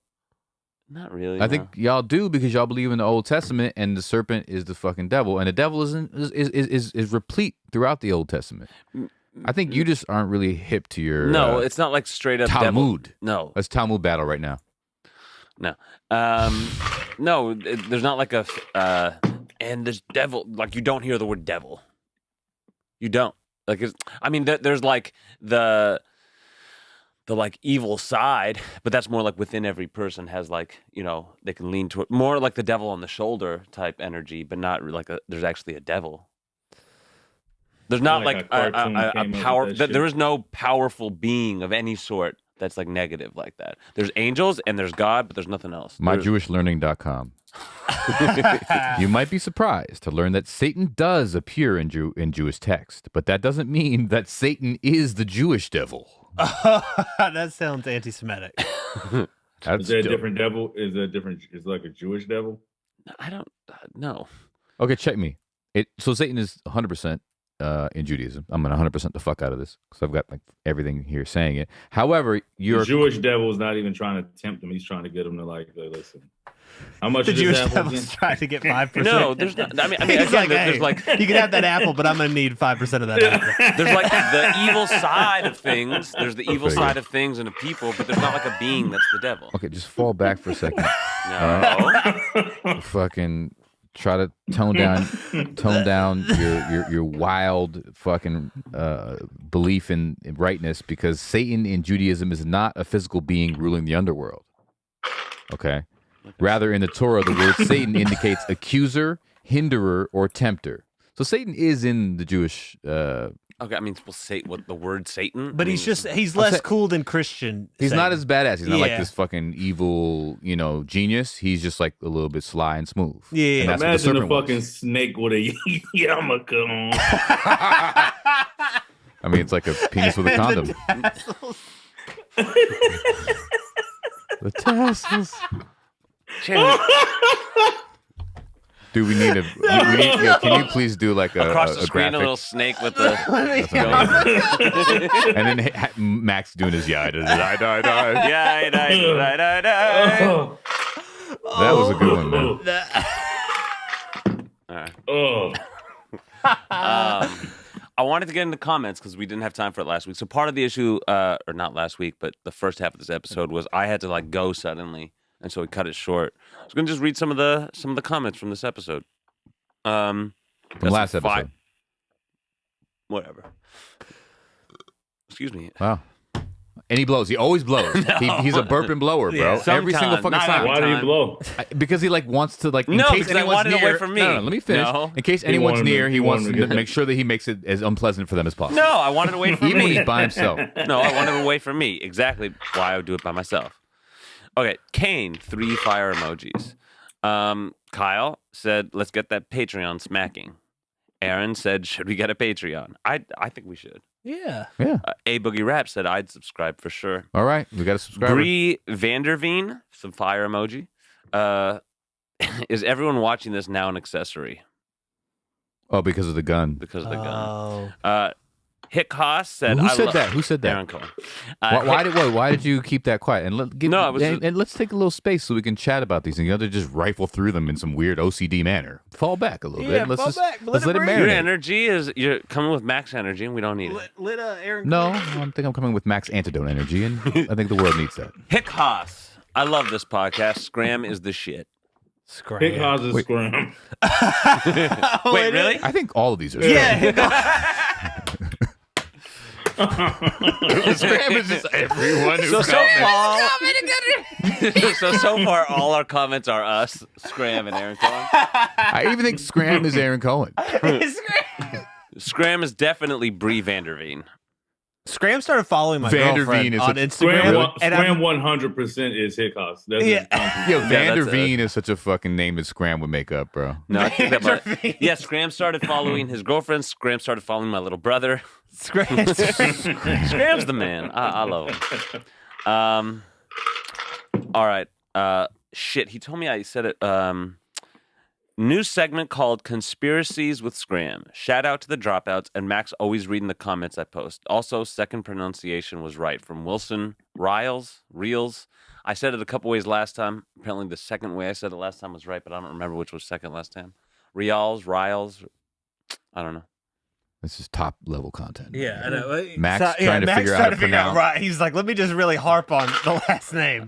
Not really. I think y'all do because y'all believe in the Old Testament and the serpent is the fucking devil, and the devil is replete throughout the Old Testament. I think you just aren't really hip to your No, it's not like straight up devil. Talmud. No. Let's Talmud battle right now. No. No, there's not like a and this devil, like you don't hear the word devil. You don't. Like, there's like the like evil side, but that's more like within every person has like, they can lean toward more like the devil on the shoulder type energy, but not like there's actually a devil. There's not like a power. There is no powerful being of any sort that's like negative like that. There's angels and there's God, but there's nothing else. MyJewishLearning.com. You might be surprised to learn that Satan does appear in Jewish text, but that doesn't mean that Satan is the Jewish devil. That sounds anti-Semitic. Is there a different devil? Is like a Jewish devil? I don't know. Okay, check me. So Satan is 100% in Judaism. I'm going to 100% the fuck out of this because I've got like everything here saying it. However, the Jewish devil is not even trying to tempt him. He's trying to get him to like listen. How much the is Jewish this apple devil's again? trying to get 5%? No, there's not. I mean, He's again, like, there's like you can have that apple, but I'm going to need 5% of that apple. there's like the evil side of things. There's the evil side of things and of people, but there's not like a being that's the devil. Okay, just fall back for a second. No. Fucking try to tone down your wild fucking belief in rightness, because Satan in Judaism is not a physical being ruling the underworld. Okay? Rather, in the Torah, the word Satan indicates accuser, hinderer, or tempter. So Satan is in the Jewish... Okay, I mean, we'll say what the word Satan, but he's less cool than Christian. He's Satan. not as badass. He's not like this fucking evil, genius. He's just like a little bit sly and smooth. Yeah. And that's Imagine what the fucking snake with a yarmulke on. I mean, it's like a penis with a condom. The tassels. Dude, we need can you please do like across the a screen graphic? a little snake with the and then Max doing his die. That was a good one, man. All right. Oh. I wanted to get into comments because we didn't have time for it last week. So part of the issue, or not last week, but the first half of this episode was I had to like go suddenly, and so we cut it short. I was going to just read some of the comments from this episode. From last episode. Whatever. Excuse me. Wow. And he blows. He always blows. No. He's a burping blower, bro. Yeah, every single fucking time. Why do you blow? Because he like wants to like. No, in case because I anyone's wanted near, away from me. No, let me finish. No. In case anyone's near, he wants to get make sure that he makes it as unpleasant for them as possible. No, I wanted away from Even me. when he's by himself. No, I wanted away from me. Exactly why I would do it by myself. Okay, Kane, 3 fire emojis. Kyle said, let's get that Patreon smacking. Aaron said, should we get a Patreon? I think we should. Yeah. A Boogie Rap said, I'd subscribe for sure. All right, we got a subscriber. Bree Vanderveen, some fire emoji. Is everyone watching this now an accessory? Oh, because of the gun. Because of the gun. Hick Haas said, Who said that? Who said that? Aaron Cohen. Why did you keep that quiet? And let's take a little space so we can chat about these things. You know, to just rifle through them in some weird OCD manner. Fall back a little bit. Let's let it marinate. Your energy you're coming with max energy, and we don't need it. Aaron. No, I think I'm coming with max antidote energy, and I think the world needs that. Hick Haas. I love this podcast. Scram is the shit. Scram. Hick Haas is Scram. Wait, really? I think all of these are Scram. Yeah. Scram is just everyone who so far, all our comments are us, Scram, and Aaron Cohen. I even think Scram is Aaron Cohen. Scram is definitely Bree Vanderveen. Scram started following my girlfriend on Instagram. Scram 100% is Hick Haas. Yo, Vanderveen is such a fucking name that Scram would make up, bro. No, I think that Scram started following his girlfriend. Scram started following my little brother. Scram's the man. I love him. All right. Shit, he told me I said it. New segment called Conspiracies with Scram. Shout out to the Dropouts and Max always reading the comments I post. Also, second pronunciation was right from Wilson Reels. I said it a couple ways last time. Apparently the second way I said it last time was right, but I don't remember which was second last time. Riles. I don't know. This is top level content. Yeah, I know. Max trying to figure out how to pronounce. Right. He's like, let me just really harp on the last name.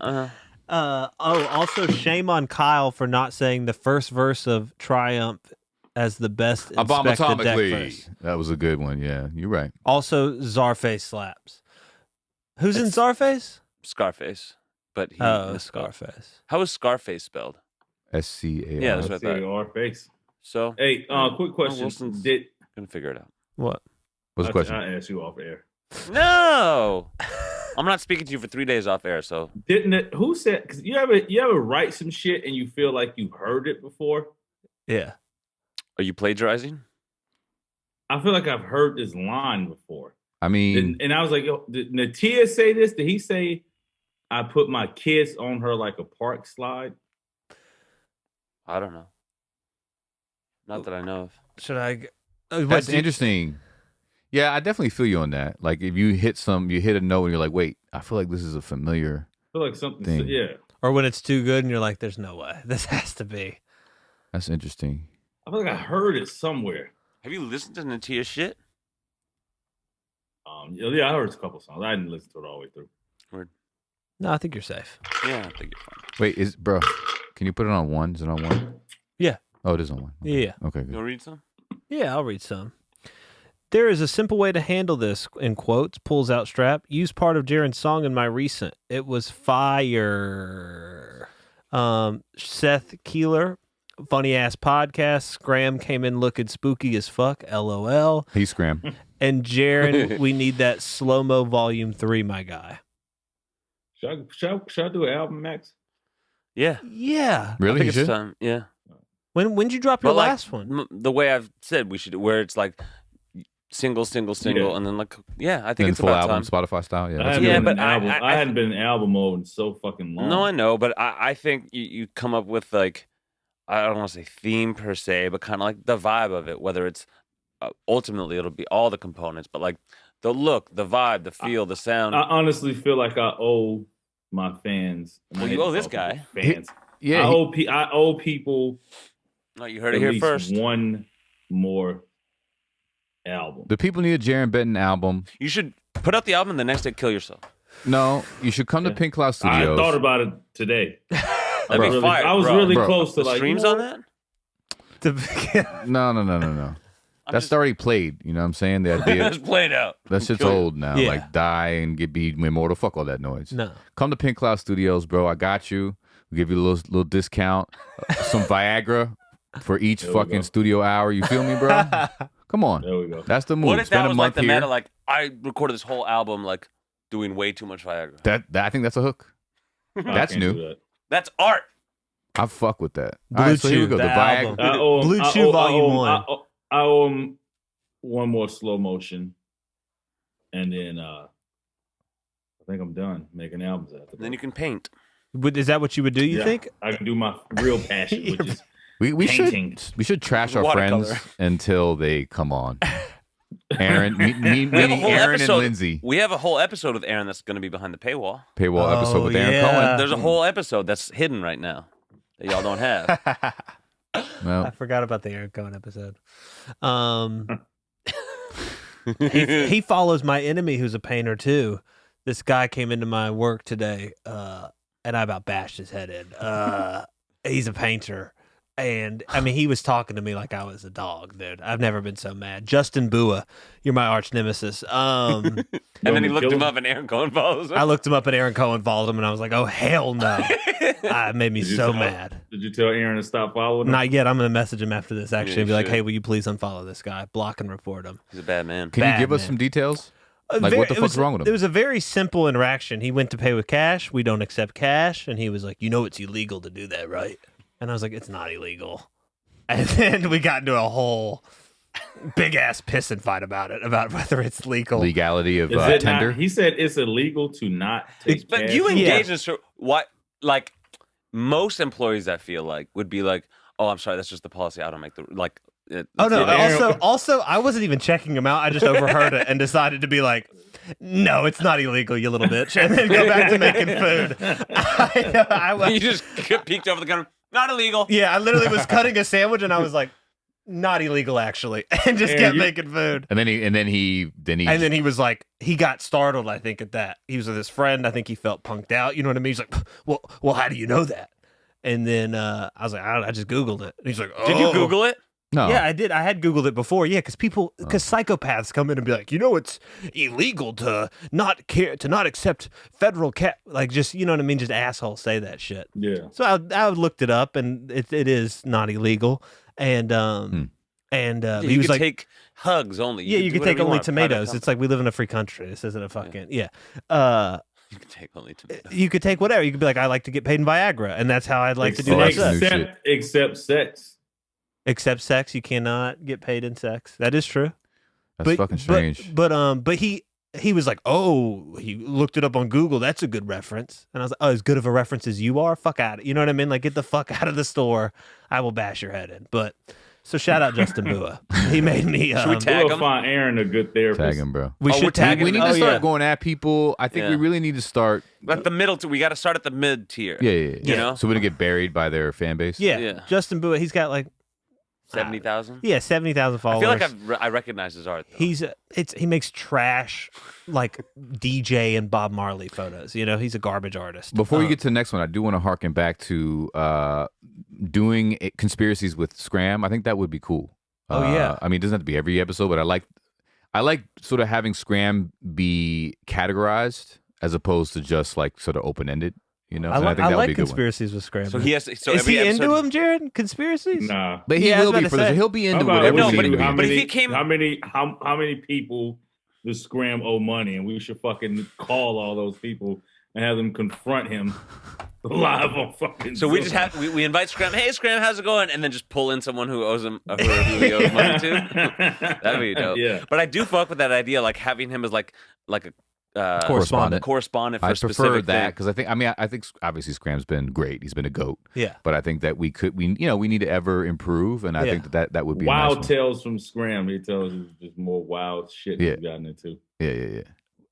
Also shame on Kyle for not saying the first verse of Triumph as the best inspected deck Abomatomically. first. That was a good one. Yeah, you're right. Also, Czarface slaps. Who's in Czarface? Scarface. But he Oh, misspelled. Scarface. How is Scarface spelled? SCAR. Yeah, that's what I thought. Our face. So, Hey, quick question. Wilson's Did gonna figure it out. What? What's the question? I asked you off air. No, I'm not speaking to you for 3 days off air. So Didn't it? Who said? Because you ever write some shit and you feel like you've heard it before. Yeah. are you plagiarizing? I feel like I've heard this line before. I mean, And I was like, yo, did Natia say this? Did he say I put my kiss on her like a park slide? I don't know. Not that I know of. Should I? that's interesting. Yeah, I definitely feel you on that. Like if you hit a note and you're like, wait, I feel like this is a familiar. I feel like something. Thing. Yeah. Or when it's too good and you're like, there's no way. This has to be. That's interesting. I feel like I heard it somewhere. Have you listened to Natia's shit? Yeah, I heard a couple songs. I didn't listen to it all the way through. Word. No, I think you're safe. Yeah, I think you're fine. Wait, bro? Can you put it on one? Is it on one? Yeah. Oh, it is on one. Okay. Yeah. Okay. You Good. want to read some? Yeah, I'll read some. There is a simple way to handle this, in quotes, pulls out strap. Use part of Jarren's song in my recent. It was fire. Seth Keeler, funny ass podcast. Scram came in looking spooky as fuck. LOL. He scram. And Jarren, we need that slow mo volume 3, my guy. Should I do an album, Max? Yeah. Yeah. I Really? think You it's should? time. Yeah. When'd you drop your But, like, last one? The way I've said we should, where it's like single, Yeah. and then like, yeah, I think Then it's full about album, time. Spotify style. Yeah. I That's hadn't a Yeah, good been one. in but album. I I hadn't been in album mode in so fucking long. No, I know, but I think you come up with like, I don't want to say theme per se, but kind of like the vibe of it, whether it's ultimately it'll be all the components, but like the look, the vibe, the feel, the sound. I honestly feel like I owe my fans. Well, you owe this guy. Fans. Yeah. I owe people No, you heard at it here least first. one more album. The people need a Jarren Benton album. You should put out the album and the next day kill yourself. No, you should come to Yeah. Pink Cloud I Studios. thought about it today. That'd be really, fire, I was bro. really Bro. close to The like streams you know on what? that? No. I'm That's just- already played. You know what I'm saying? The idea. It's played out. That shit's Kill you. old now. Yeah. Like die and be immortal. Fuck all that noise. No. Come to Pink Cloud Studios, bro. I got you. We'll give you a little discount. Some Viagra for each There we fucking go. studio hour. You feel me, bro? Come on. There we go. That's the move. What if Spend that a was like month the here. meta? Like I recorded this whole album like doing way too much Viagra. That I think that's a hook. I That's can't new. do that. That's art. I fuck with that. Blue All right, so here we Chew, go. The the Viagra. album. Blue Chew Volume 1. I owe him one more slow motion, and then I think I'm done making albums after that. And then you can paint. Is that what you would do, you Yeah, think? I can do my real passion, which is We painting. should trash our Watercolor. friends until they come on. Aaron, We have a meaning whole Aaron episode. and Lindsay. We have a whole episode with Aaron that's going to be behind the paywall. Paywall episode with Aaron yeah. Cohen. There's a whole episode that's hidden right now that y'all don't have. Well, I forgot about the Eric Cohen episode. He follows my enemy, who's a painter too. This guy came into my work today, and I about bashed his head in. He's a painter, and I mean, he was talking to me like I was a dog, dude. I've never been so mad. Justin Bua, you're my arch nemesis. And then he looked Kill him him. up and Aaron Cohen follows him. I looked him up, and Aaron Cohen followed him, and I was like, oh hell no! It made me Did you so tell- mad. Did you tell Aaron to stop following him? Not yet. I'm gonna message him after this actually Yeah, and be like, shit. hey, will you please unfollow this guy? Block and report him. He's a bad man. can you bad, give us man. some details? A Like, what the it fuck's was- wrong with him? It was a very simple interaction. He went to pay with cash. We don't accept cash. And he was like, you know, it's illegal to do that, right? And I was like, it's not illegal. And then we got into a whole big ass pissing fight about it, about whether it's legal. Legality of Is it tender. not? He said it's illegal to not take But cash. you Yeah. engage in what? Like most employees, I feel like would be like, "Oh, I'm sorry, that's just the policy. I don't make the like." Oh no! Yeah. Also, I wasn't even checking him out. I just overheard it and decided to be like, "No, it's not illegal, you little bitch," and then go back to making food. you just peeked over the counter. Not illegal. Yeah, I literally was cutting a sandwich and I was like, "Not illegal, actually," and just Aaron, kept you- making food. And then he And then he was like, he got startled, I think, at that. He was with his friend. I think he felt punked out. You know what I mean? He's like, well, how do you know that? And then I was like, I just Googled it. And he's like, oh. Did you Google it? No. Yeah, I did. I had Googled it before. Yeah, because psychopaths come in and be like, it's illegal to not accept federal like just, you know what I mean? Just assholes say that shit. Yeah. So I looked it up, and it is not illegal. And he was like, take hugs only. You can take only tomatoes. It's like we live in a free country. This isn't a fucking You can take only tomatoes. You could take whatever. You could be like, I like to get paid in Viagra, and that's how I'd like to do that's that. Except sex. Except sex, you cannot get paid in sex. That is true. That's fucking strange. But he was like, oh, he looked it up on Google. That's a good reference. And I was like, oh, as good of a reference as you are? Fuck out. You know what I mean? Like, get the fuck out of the store. I will bash your head in. But so shout out Justin Bua. He made me. Should we tag him? Find Aaron a good therapist. Tag him, bro. We should tag him. We need to start going at people. I think we really need to start. But the middle, we got to start at the mid tier. Yeah. You know? So we don't get buried by their fan base. Yeah. Justin Bua, he's got like 70,000? Yeah, 70,000 followers. I feel like I recognize his art, though. He makes trash like DJ and Bob Marley photos. You know, he's a garbage artist. Before we get to the next one, I do want to harken back to doing conspiracies with Scram. I think that would be cool. Oh yeah. I mean, it doesn't have to be every episode, but I like sort of having Scram be categorized as opposed to just like sort of open ended. You know, I like conspiracies with Scram. So he has. So is he into them, Jared? Conspiracies? Nah, but he will be for this. He'll be into whatever. No, but if he came, how many people does Scram owe money, and we should fucking call all those people and have them confront him live on fucking. So we just have we invite Scram. Hey, Scram, how's it going? And then just pull in someone who owes him who he owes money to. That'd be dope. Yeah. But I do fuck with that idea, like having him as like a correspondent for I specific prefer that because I think obviously Scram's been great. He's been a goat. Yeah. But I think that we need to ever improve, and I think that would be wild a nice tales from Scram. He tells us just more wild shit he's gotten into. Yeah.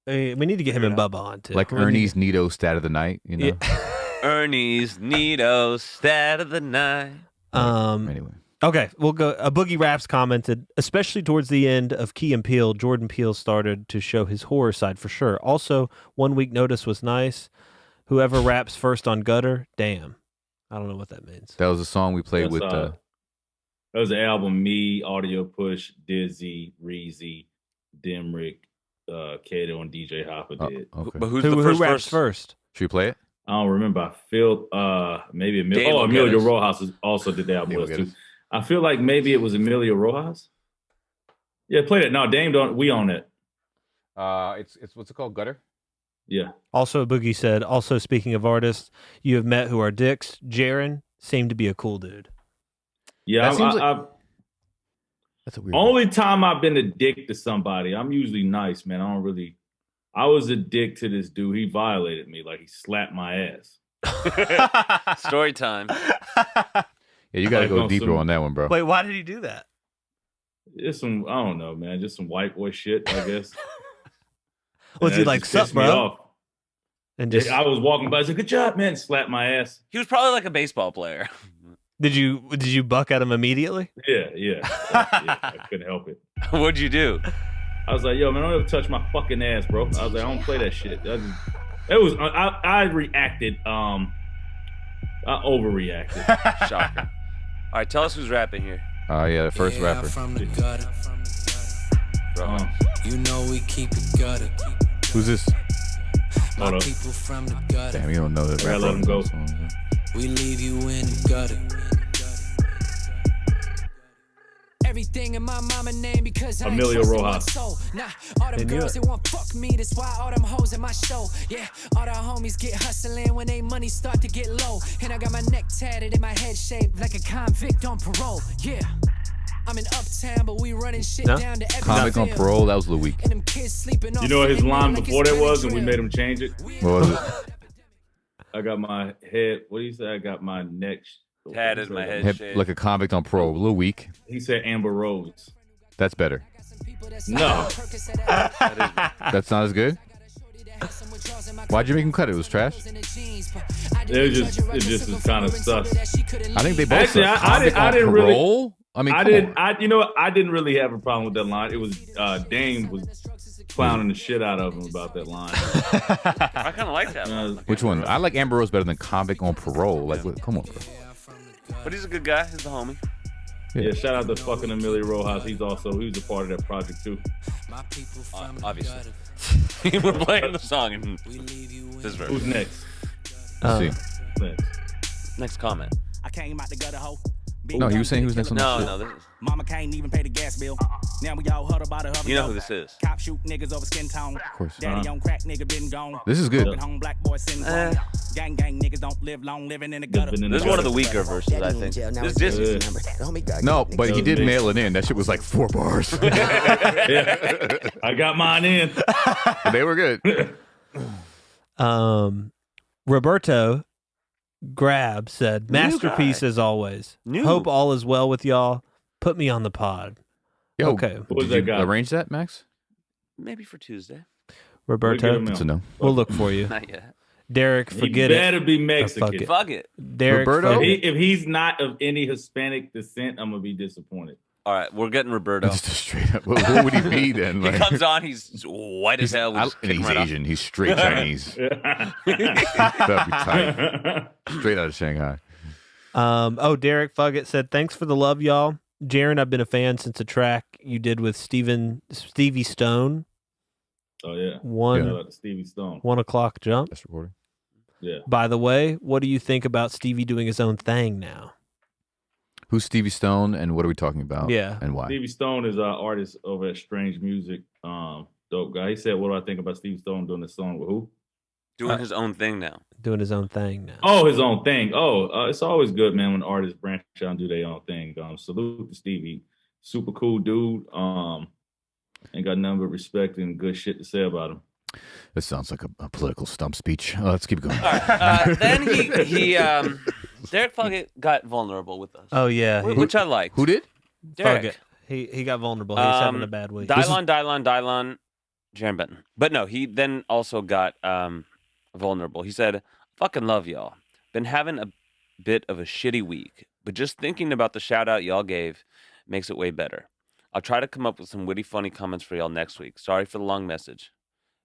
We need to get him and Bubba on too. Like Ernie's Nito stat of the night. You know. Yeah. Ernie's Nito stat of the night. Anyway. Okay, we'll go. Boogie Raps commented, especially towards the end of Key and Peele, Jordan Peele started to show his horror side for sure. Also, 1 week notice was nice. Whoever raps first on Gutter, damn. I don't know what that means. That was a song we played with. That was the album Me, Audio Push, Dizzy, Reezy, Dimrick, Kato, and DJ Hopper did. Okay. But who raps first? Should we play it? I don't remember. I feel maybe Emilio Rojas also did the album with us too. I feel like maybe it was Emilio Rojas. Yeah, play it. No, Dame don't. We own it. It's what's it called? Gutter. Yeah. Also, Boogie said. Also, speaking of artists you have met who are dicks, Jarren seemed to be a cool dude. Yeah, that's a weird. Only time I've been a dick to somebody, I'm usually nice, man. I was a dick to this dude. He violated me, like he slapped my ass. Story time. Yeah, you got to go deeper on that one, bro. Wait, why did he do that? Just some, I don't know, man. Just some white boy shit, I guess. Was he like, sup, bro? And just, I was walking by, I said, good job, man. Slapped my ass. He was probably like a baseball player. Did you buck at him immediately? Yeah. I couldn't help it. What'd you do? I was like, yo, man, don't ever touch my fucking ass, bro. I was like, I don't play that shit. I reacted. I overreacted. Shocker. All right, tell us who's rapping here. Yeah, the first rapper. From the gutter. You know we keep it gutter. Who's this? My people from the gutter. Damn, you don't know that rapper. Let him go. We leave you in the gutter. Everything in my mama name because I Emilio Rojas. Nah, all them girls they want fuck me. That's why all them hoes in my show. Yeah, all the homies get hustling when they money start to get low. And I got my neck tatted and my head shaped like a convict on parole. Yeah, I'm in Uptown, but we running shit down to every Convict on parole. That was a little weak. And them kids sleeping on. You know what his line before that was, and we made him change it. What was it? I got my head. What do you say? I got my neck tatted, my head shaped. Like a convict on parole. A little weak. He said Amber Rose. That's better. No. That's not as good? Why'd you make him cut it? It was trash? It just was kind of sus. I think they both Actually, I didn't really. I mean, I didn't really have a problem with that line. It was Dame was clowning the shit out of him about that line. I kind of like that one. Which one? I like Amber Rose better than convict on parole. Like, come on, bro. But he's a good guy. He's the homie. Yeah, shout out to fucking Emilio Rojas. He was a part of that project too. Obviously. We're playing the song in this verse. Who's next? See. Next comment. I came out the gutter hoe. No, he was saying he was next on the shit. No, this is. Mama can't even pay the gas bill. Now we all huddle by the hubby. You know who this is? Cop shoot niggas over skin tone. Of course. Daddy on crack nigga been gone. This is good. Home black boy sitting gang niggas don't live long living in the gutter. This is one of the weaker verses, I think. This is No, but he did mail it in. That shit was like 4 bars. Yeah. I got mine in. They were good. Roberto Grab said, masterpiece as always. Hope all is well with y'all. Put me on the pod. Yo, okay. Did you arrange that, Max? maybe for Tuesday. Roberto, Good to know. we'll look for you. Not yet. Derek, forget he better be it. Mexican. Fuck it. Derek, Roberto? If he's not of any Hispanic descent, I'm gonna be disappointed. All right, we're getting Roberto. Just a straight up. What would he be then? He comes on, he's white as hell. And he's Asian. He's straight Chinese. That'd be tight. Straight out of Shanghai. Derek Fuggett said, thanks for the love, y'all. Jarren, I've been a fan since a track you did with Stevie Stone. Oh yeah. Shout out to Stevie Stone. 1 o'clock jump. That's recording. Yeah. By the way, what do you think about Stevie doing his own thing now? Who's Stevie Stone and what are we talking about? Yeah. And why? Stevie Stone is an artist over at Strange Music. Dope guy. He said, what do I think about Stevie Stone doing this song with who? Doing his own thing now. Doing his own thing now. Oh, his own thing. It's always good, man, when artists branch out and do their own thing. Salute to Stevie. Super cool dude. Ain't got nothing but respect and good shit to say about him. This sounds like a political stump speech. Let's keep going. All right. Then he Derek Fuggett got vulnerable with us. Oh, yeah. Which I liked. Who did? Derek. Fuggett. He got vulnerable. He was having a bad week. Dylon, Jarren Benton. But no, he then also got vulnerable. He said, fucking love y'all. Been having a bit of a shitty week, but just thinking about the shout out y'all gave makes it way better. I'll try to come up with some witty, funny comments for y'all next week. Sorry for the long message.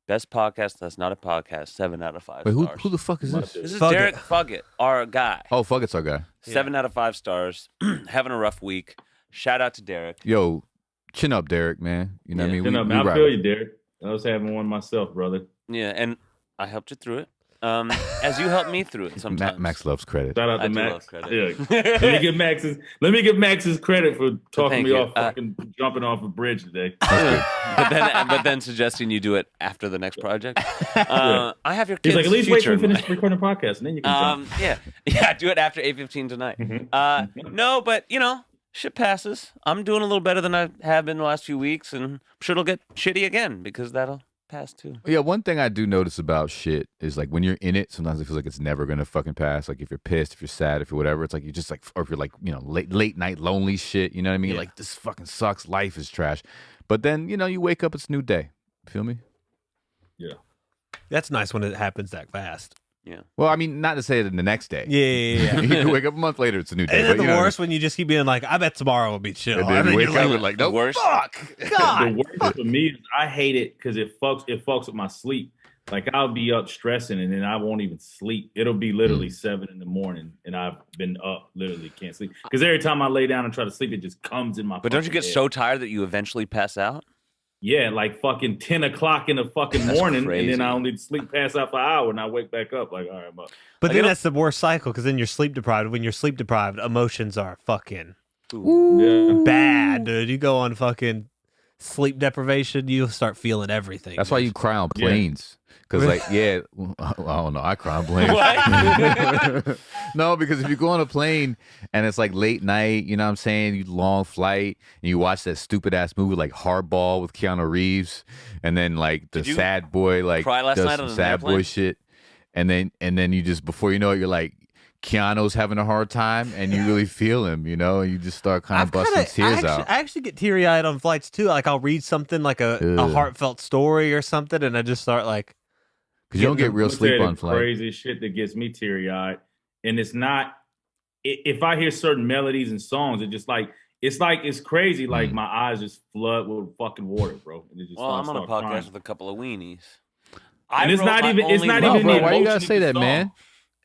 Best podcast that's not a podcast, 7 out of 5 Wait, stars. who the fuck is this? This is Fuggett. Derek Fuggett, our guy. Oh, Fuggett's our guy. 7 out of 5 stars. Having a rough week. Shout out to Derek. Yo, chin up, Derek, man. You know what I mean? I feel you, Derek. I was having one myself, brother. Yeah, and I helped you through it. As you helped me through it sometimes. Max loves credit. Shout out to I do Max. love credit. Yeah. let me give Max's credit for talking Thank me you. off fucking jumping off a bridge today. but then suggesting you do it after the next project. I have your kids' He's like, at least wait future till we in finish recording the podcast, and then you can jump. Yeah, do it after 8:15 tonight. No, but shit passes. I'm doing a little better than I have been the last few weeks, and I'm sure it'll get shitty again because that'll pass too. Yeah, one thing I do notice about shit is like when you're in it, sometimes it feels like it's never gonna fucking pass. Like if you're pissed, if you're sad, if you're whatever, it's like you just like, or if you're like, late night lonely shit, you know what I mean? Yeah. Like this fucking sucks, life is trash. But then, you wake up, it's a new day. Feel me? Yeah. That's nice when it happens that fast. Yeah. Well, I mean, not to say it the next day. Yeah. You can wake up a month later, it's a new day. Isn't it but the worst when you just keep being like, I bet tomorrow will be chill. And then you wake up and like, no, worst. fuck. God. The worst for me is I hate it because it fucks with my sleep. Like I'll be up stressing and then I won't even sleep. It'll be literally 7 a.m. and I've been up, literally can't sleep. Because every time I lay down and try to sleep, it just comes in my. But don't you get head. so tired that you eventually pass out? Yeah, like fucking 10 o'clock in the fucking That's morning, crazy. and then I only sleep pass out for an hour, and I wake back up like, all right, but But I then get that's the worst cycle because then you're sleep deprived. When you're sleep deprived, emotions are fucking yeah. bad, dude. You go on fucking sleep deprivation, you'll start feeling everything. That's why you cry on planes. Because, I don't know. I cry on planes. What? No, because if you go on a plane and it's like late night, you know what I'm saying? You long flight and you watch that stupid ass movie like Hardball with Keanu Reeves, and then like the Did you sad boy like cry last does night some on an sad boy airplane? shit, and then you just before you know it, you're like Keanu's having a hard time, and you really feel him, and you just start kind of busting tears out. I actually get teary eyed on flights too. Like I'll read something like a heartfelt story or something, and I just start like. Because you don't get real sleep on flight. Crazy shit that gets me teary eyed, and it's not. If I hear certain melodies and songs, it's crazy. Like my eyes just flood with fucking water, bro. And it just I'm on a podcast crying. with a couple of weenies. And it's not even. Bro, why you gotta say that, man?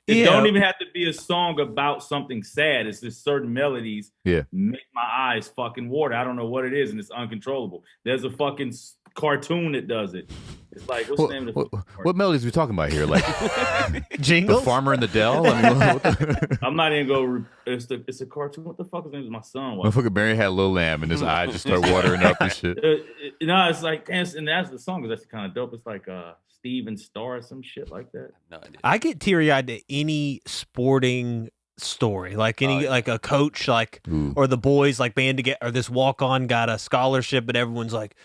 It don't even have to be a song about something sad. It's just certain melodies make my eyes fucking water. I don't know what it is, and it's uncontrollable. There's a fucking cartoon that does it. It's like, what's the name of the what melodies are we talking about here? Like Jingles? The Farmer in the Dell? I mean, I'm not even going to... It's a cartoon. What the fuck is the name of my son? Motherfucker Barry had a little lamb, and his eyes just start watering up and shit. No, it's like... And that's the song. That's kind of dope. It's like Steven Starr or some shit like that. No idea. I get teary-eyed to any sporting story, like like a coach, like or the boys like band together, or this walk-on got a scholarship, but everyone's like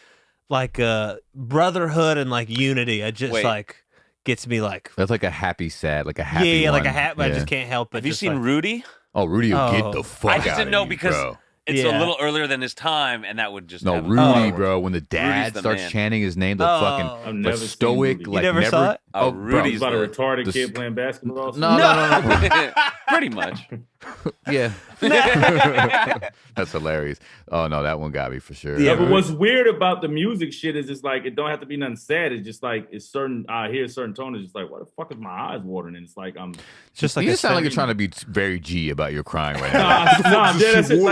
brotherhood and like unity. It just like gets me like that's like a happy sad, like a happy like a happy. I just can't help it. Have you seen Rudy? Oh, Rudy will get the fuck out. I just didn't know because bro. It's a little earlier than his time, and that would just Rudy, bro. When the dad starts chanting his name, the fucking the stoic, like never saw it. Oh, Rudy's about a retarded kid playing basketball. No. Pretty much. Yeah. That's hilarious. Oh no, that one got me for sure. Yeah, but what's weird about the music shit is it's like it don't have to be nothing sad. It's just like it's certain. I hear a certain tone. It's just like, what the fuck is my eyes watering? And it's like I'm just like you sound like you're trying to be very G about your crying right now.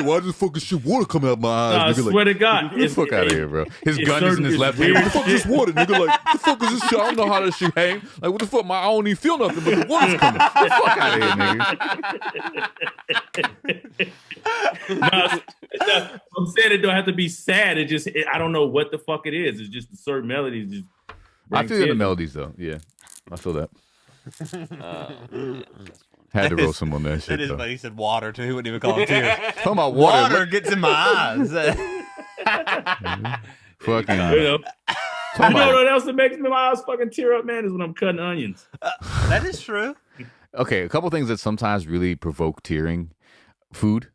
Why does fucking shit water come out my eyes? I swear to God, get the fuck out of here, bro. His gun is in his left hand. What the fuck is this water, nigga? Like, what the fuck is this shit? I don't know how that shit hang. Like, what the fuck? I don't even feel nothing, but the water's coming. Get the fuck out of here, nigga. I'm saying it don't have to be sad. It just I don't know what the fuck it is. It's just the certain melodies. Just I feel the melodies though. Yeah, I feel that. Had to roast him on that shit. It is, though. but he said water too. He wouldn't even call it tears. Talking about water gets in my eyes. Fucking. You know what else that makes my eyes fucking tear up, man, is when I'm cutting onions. That is true. Okay, a couple things that sometimes really provoke tearing. Food.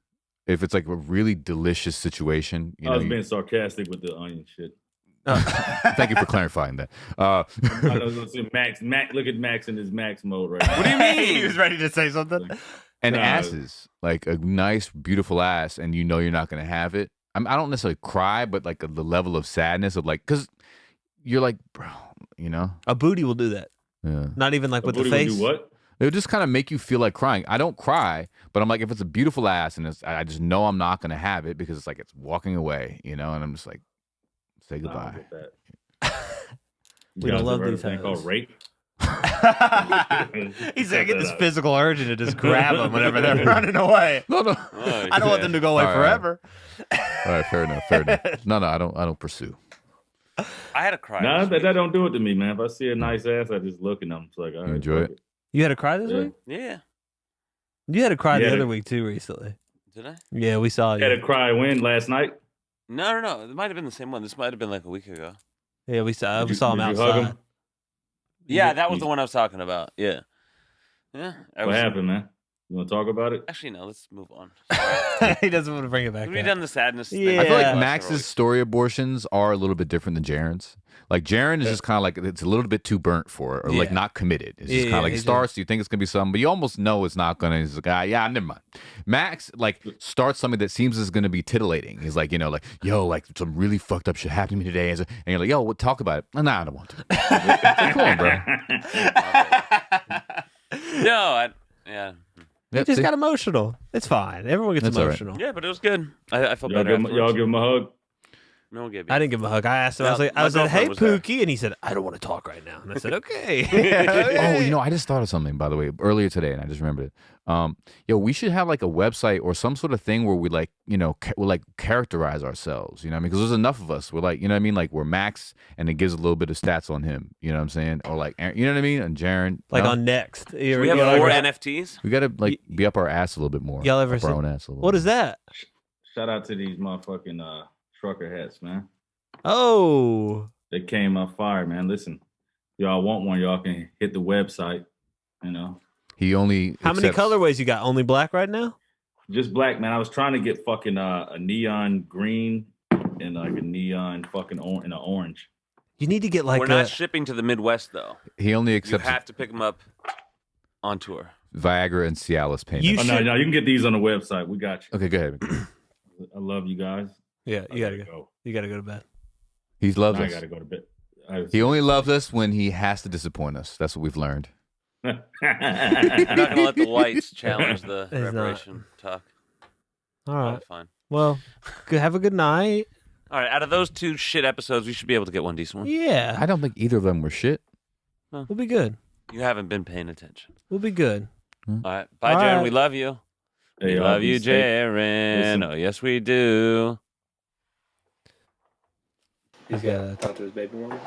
If it's like a really delicious situation. I was being sarcastic with the onion shit. Thank you for clarifying that. I was going to say Max. Look at Max in his Max mode right now. What do you mean? He was ready to say something. And asses, like a nice, beautiful ass, and you know you're not going to have it. I don't necessarily cry, but like the level of sadness of like, because you're like, bro, you know? A booty will do that. Yeah. Not even like with the Will face. do what? It'll just kind of make you feel like crying. I don't cry, but I'm like, if it's a beautiful ass and I just know I'm not going to have it because it's like it's walking away, you know? And I'm just like, say goodbye. We don't love these thing called rape. He's like, I get this physical urge to just grab them whenever they're running away. No. I don't want them to go away forever. All right, fair enough. No, I don't pursue. I had a cry. No, that don't do it to me, man. If I see a nice ass, I just look at them. It's like, all right, enjoy it. You had a cry this week? Yeah. You had a cry the other week too recently. Did I? Yeah, we saw you. Had a cry when last night? No. It might have been the same one. This might have been like a week ago. Yeah, we saw him outside. Hug him? Yeah, that was the one I was talking about. Yeah. What happened, man? You want to talk about it? Actually, no. Let's move on. He doesn't want to bring it back. We've done the sadness thing. Yeah. I feel like Max's story abortions are a little bit different than Jarren's. Like Jarren is just kind of like it's a little bit too burnt for it, or like not committed. It's just kind of like it starts. You think it's gonna be something, but you almost know it's not gonna. He's like, never mind. Max like starts something that seems is gonna be titillating. He's like, yo, like some really fucked up shit happened to me today, and you're like, yo, we'll talk about it. Nah, I don't want to. Come on, bro. No, He just got emotional. It's fine. Everyone gets emotional. Right. Yeah, but it was good. I felt better. Y'all give him a hug. No one gave me. I didn't give him a hug. I asked him. I was like, "Hey, Pookie," and he said, "I don't want to talk right now." And I said, "Okay." Oh, I just thought of something, by the way, earlier today, and I just remembered it. We should have like a website or some sort of thing where we like, we'll like characterize ourselves. You know what I mean? Because there's enough of us. We're like, you know what I mean? Like we're Max, and it gives a little bit of stats on him. You know what I'm saying? Or like, you know what I mean? And Jarren, like on Next. We have 4 NFTs. We gotta like be up our ass a little bit more. Y'all ever our own ass a little what bit. is that? Shout out to these motherfucking trucker hats, man. Oh, they came up fire, man. Listen, y'all want one? Y'all can hit the website. He only. How many colorways you got? Only black right now? Just black, man. I was trying to get fucking a neon green and like a neon fucking and an orange. You need to get like. We're not shipping to the Midwest though. He only accepts. You have to pick them up on tour. Viagra and Cialis payments. No, you can get these on the website. We got you. Okay, go ahead. I love you guys. Yeah, you gotta go. You gotta go to bed. He loves us. I gotta go to bed. He only loves us when he has to disappoint us. That's what we've learned. I'm not going to let the whites challenge the He's not. reparation talk. All right. That's fine. Well, have a good night. All right. Out of those 2 shit episodes, we should be able to get one decent one. Yeah. I don't think either of them were shit. We'll be good. You haven't been paying attention. We'll be good. All right. Bye, All Jarren. right. We love you. Hey, We y'all, love be you, safe. Jarren. Listen. Oh, yes, we do. He's got to Talk to his baby mama.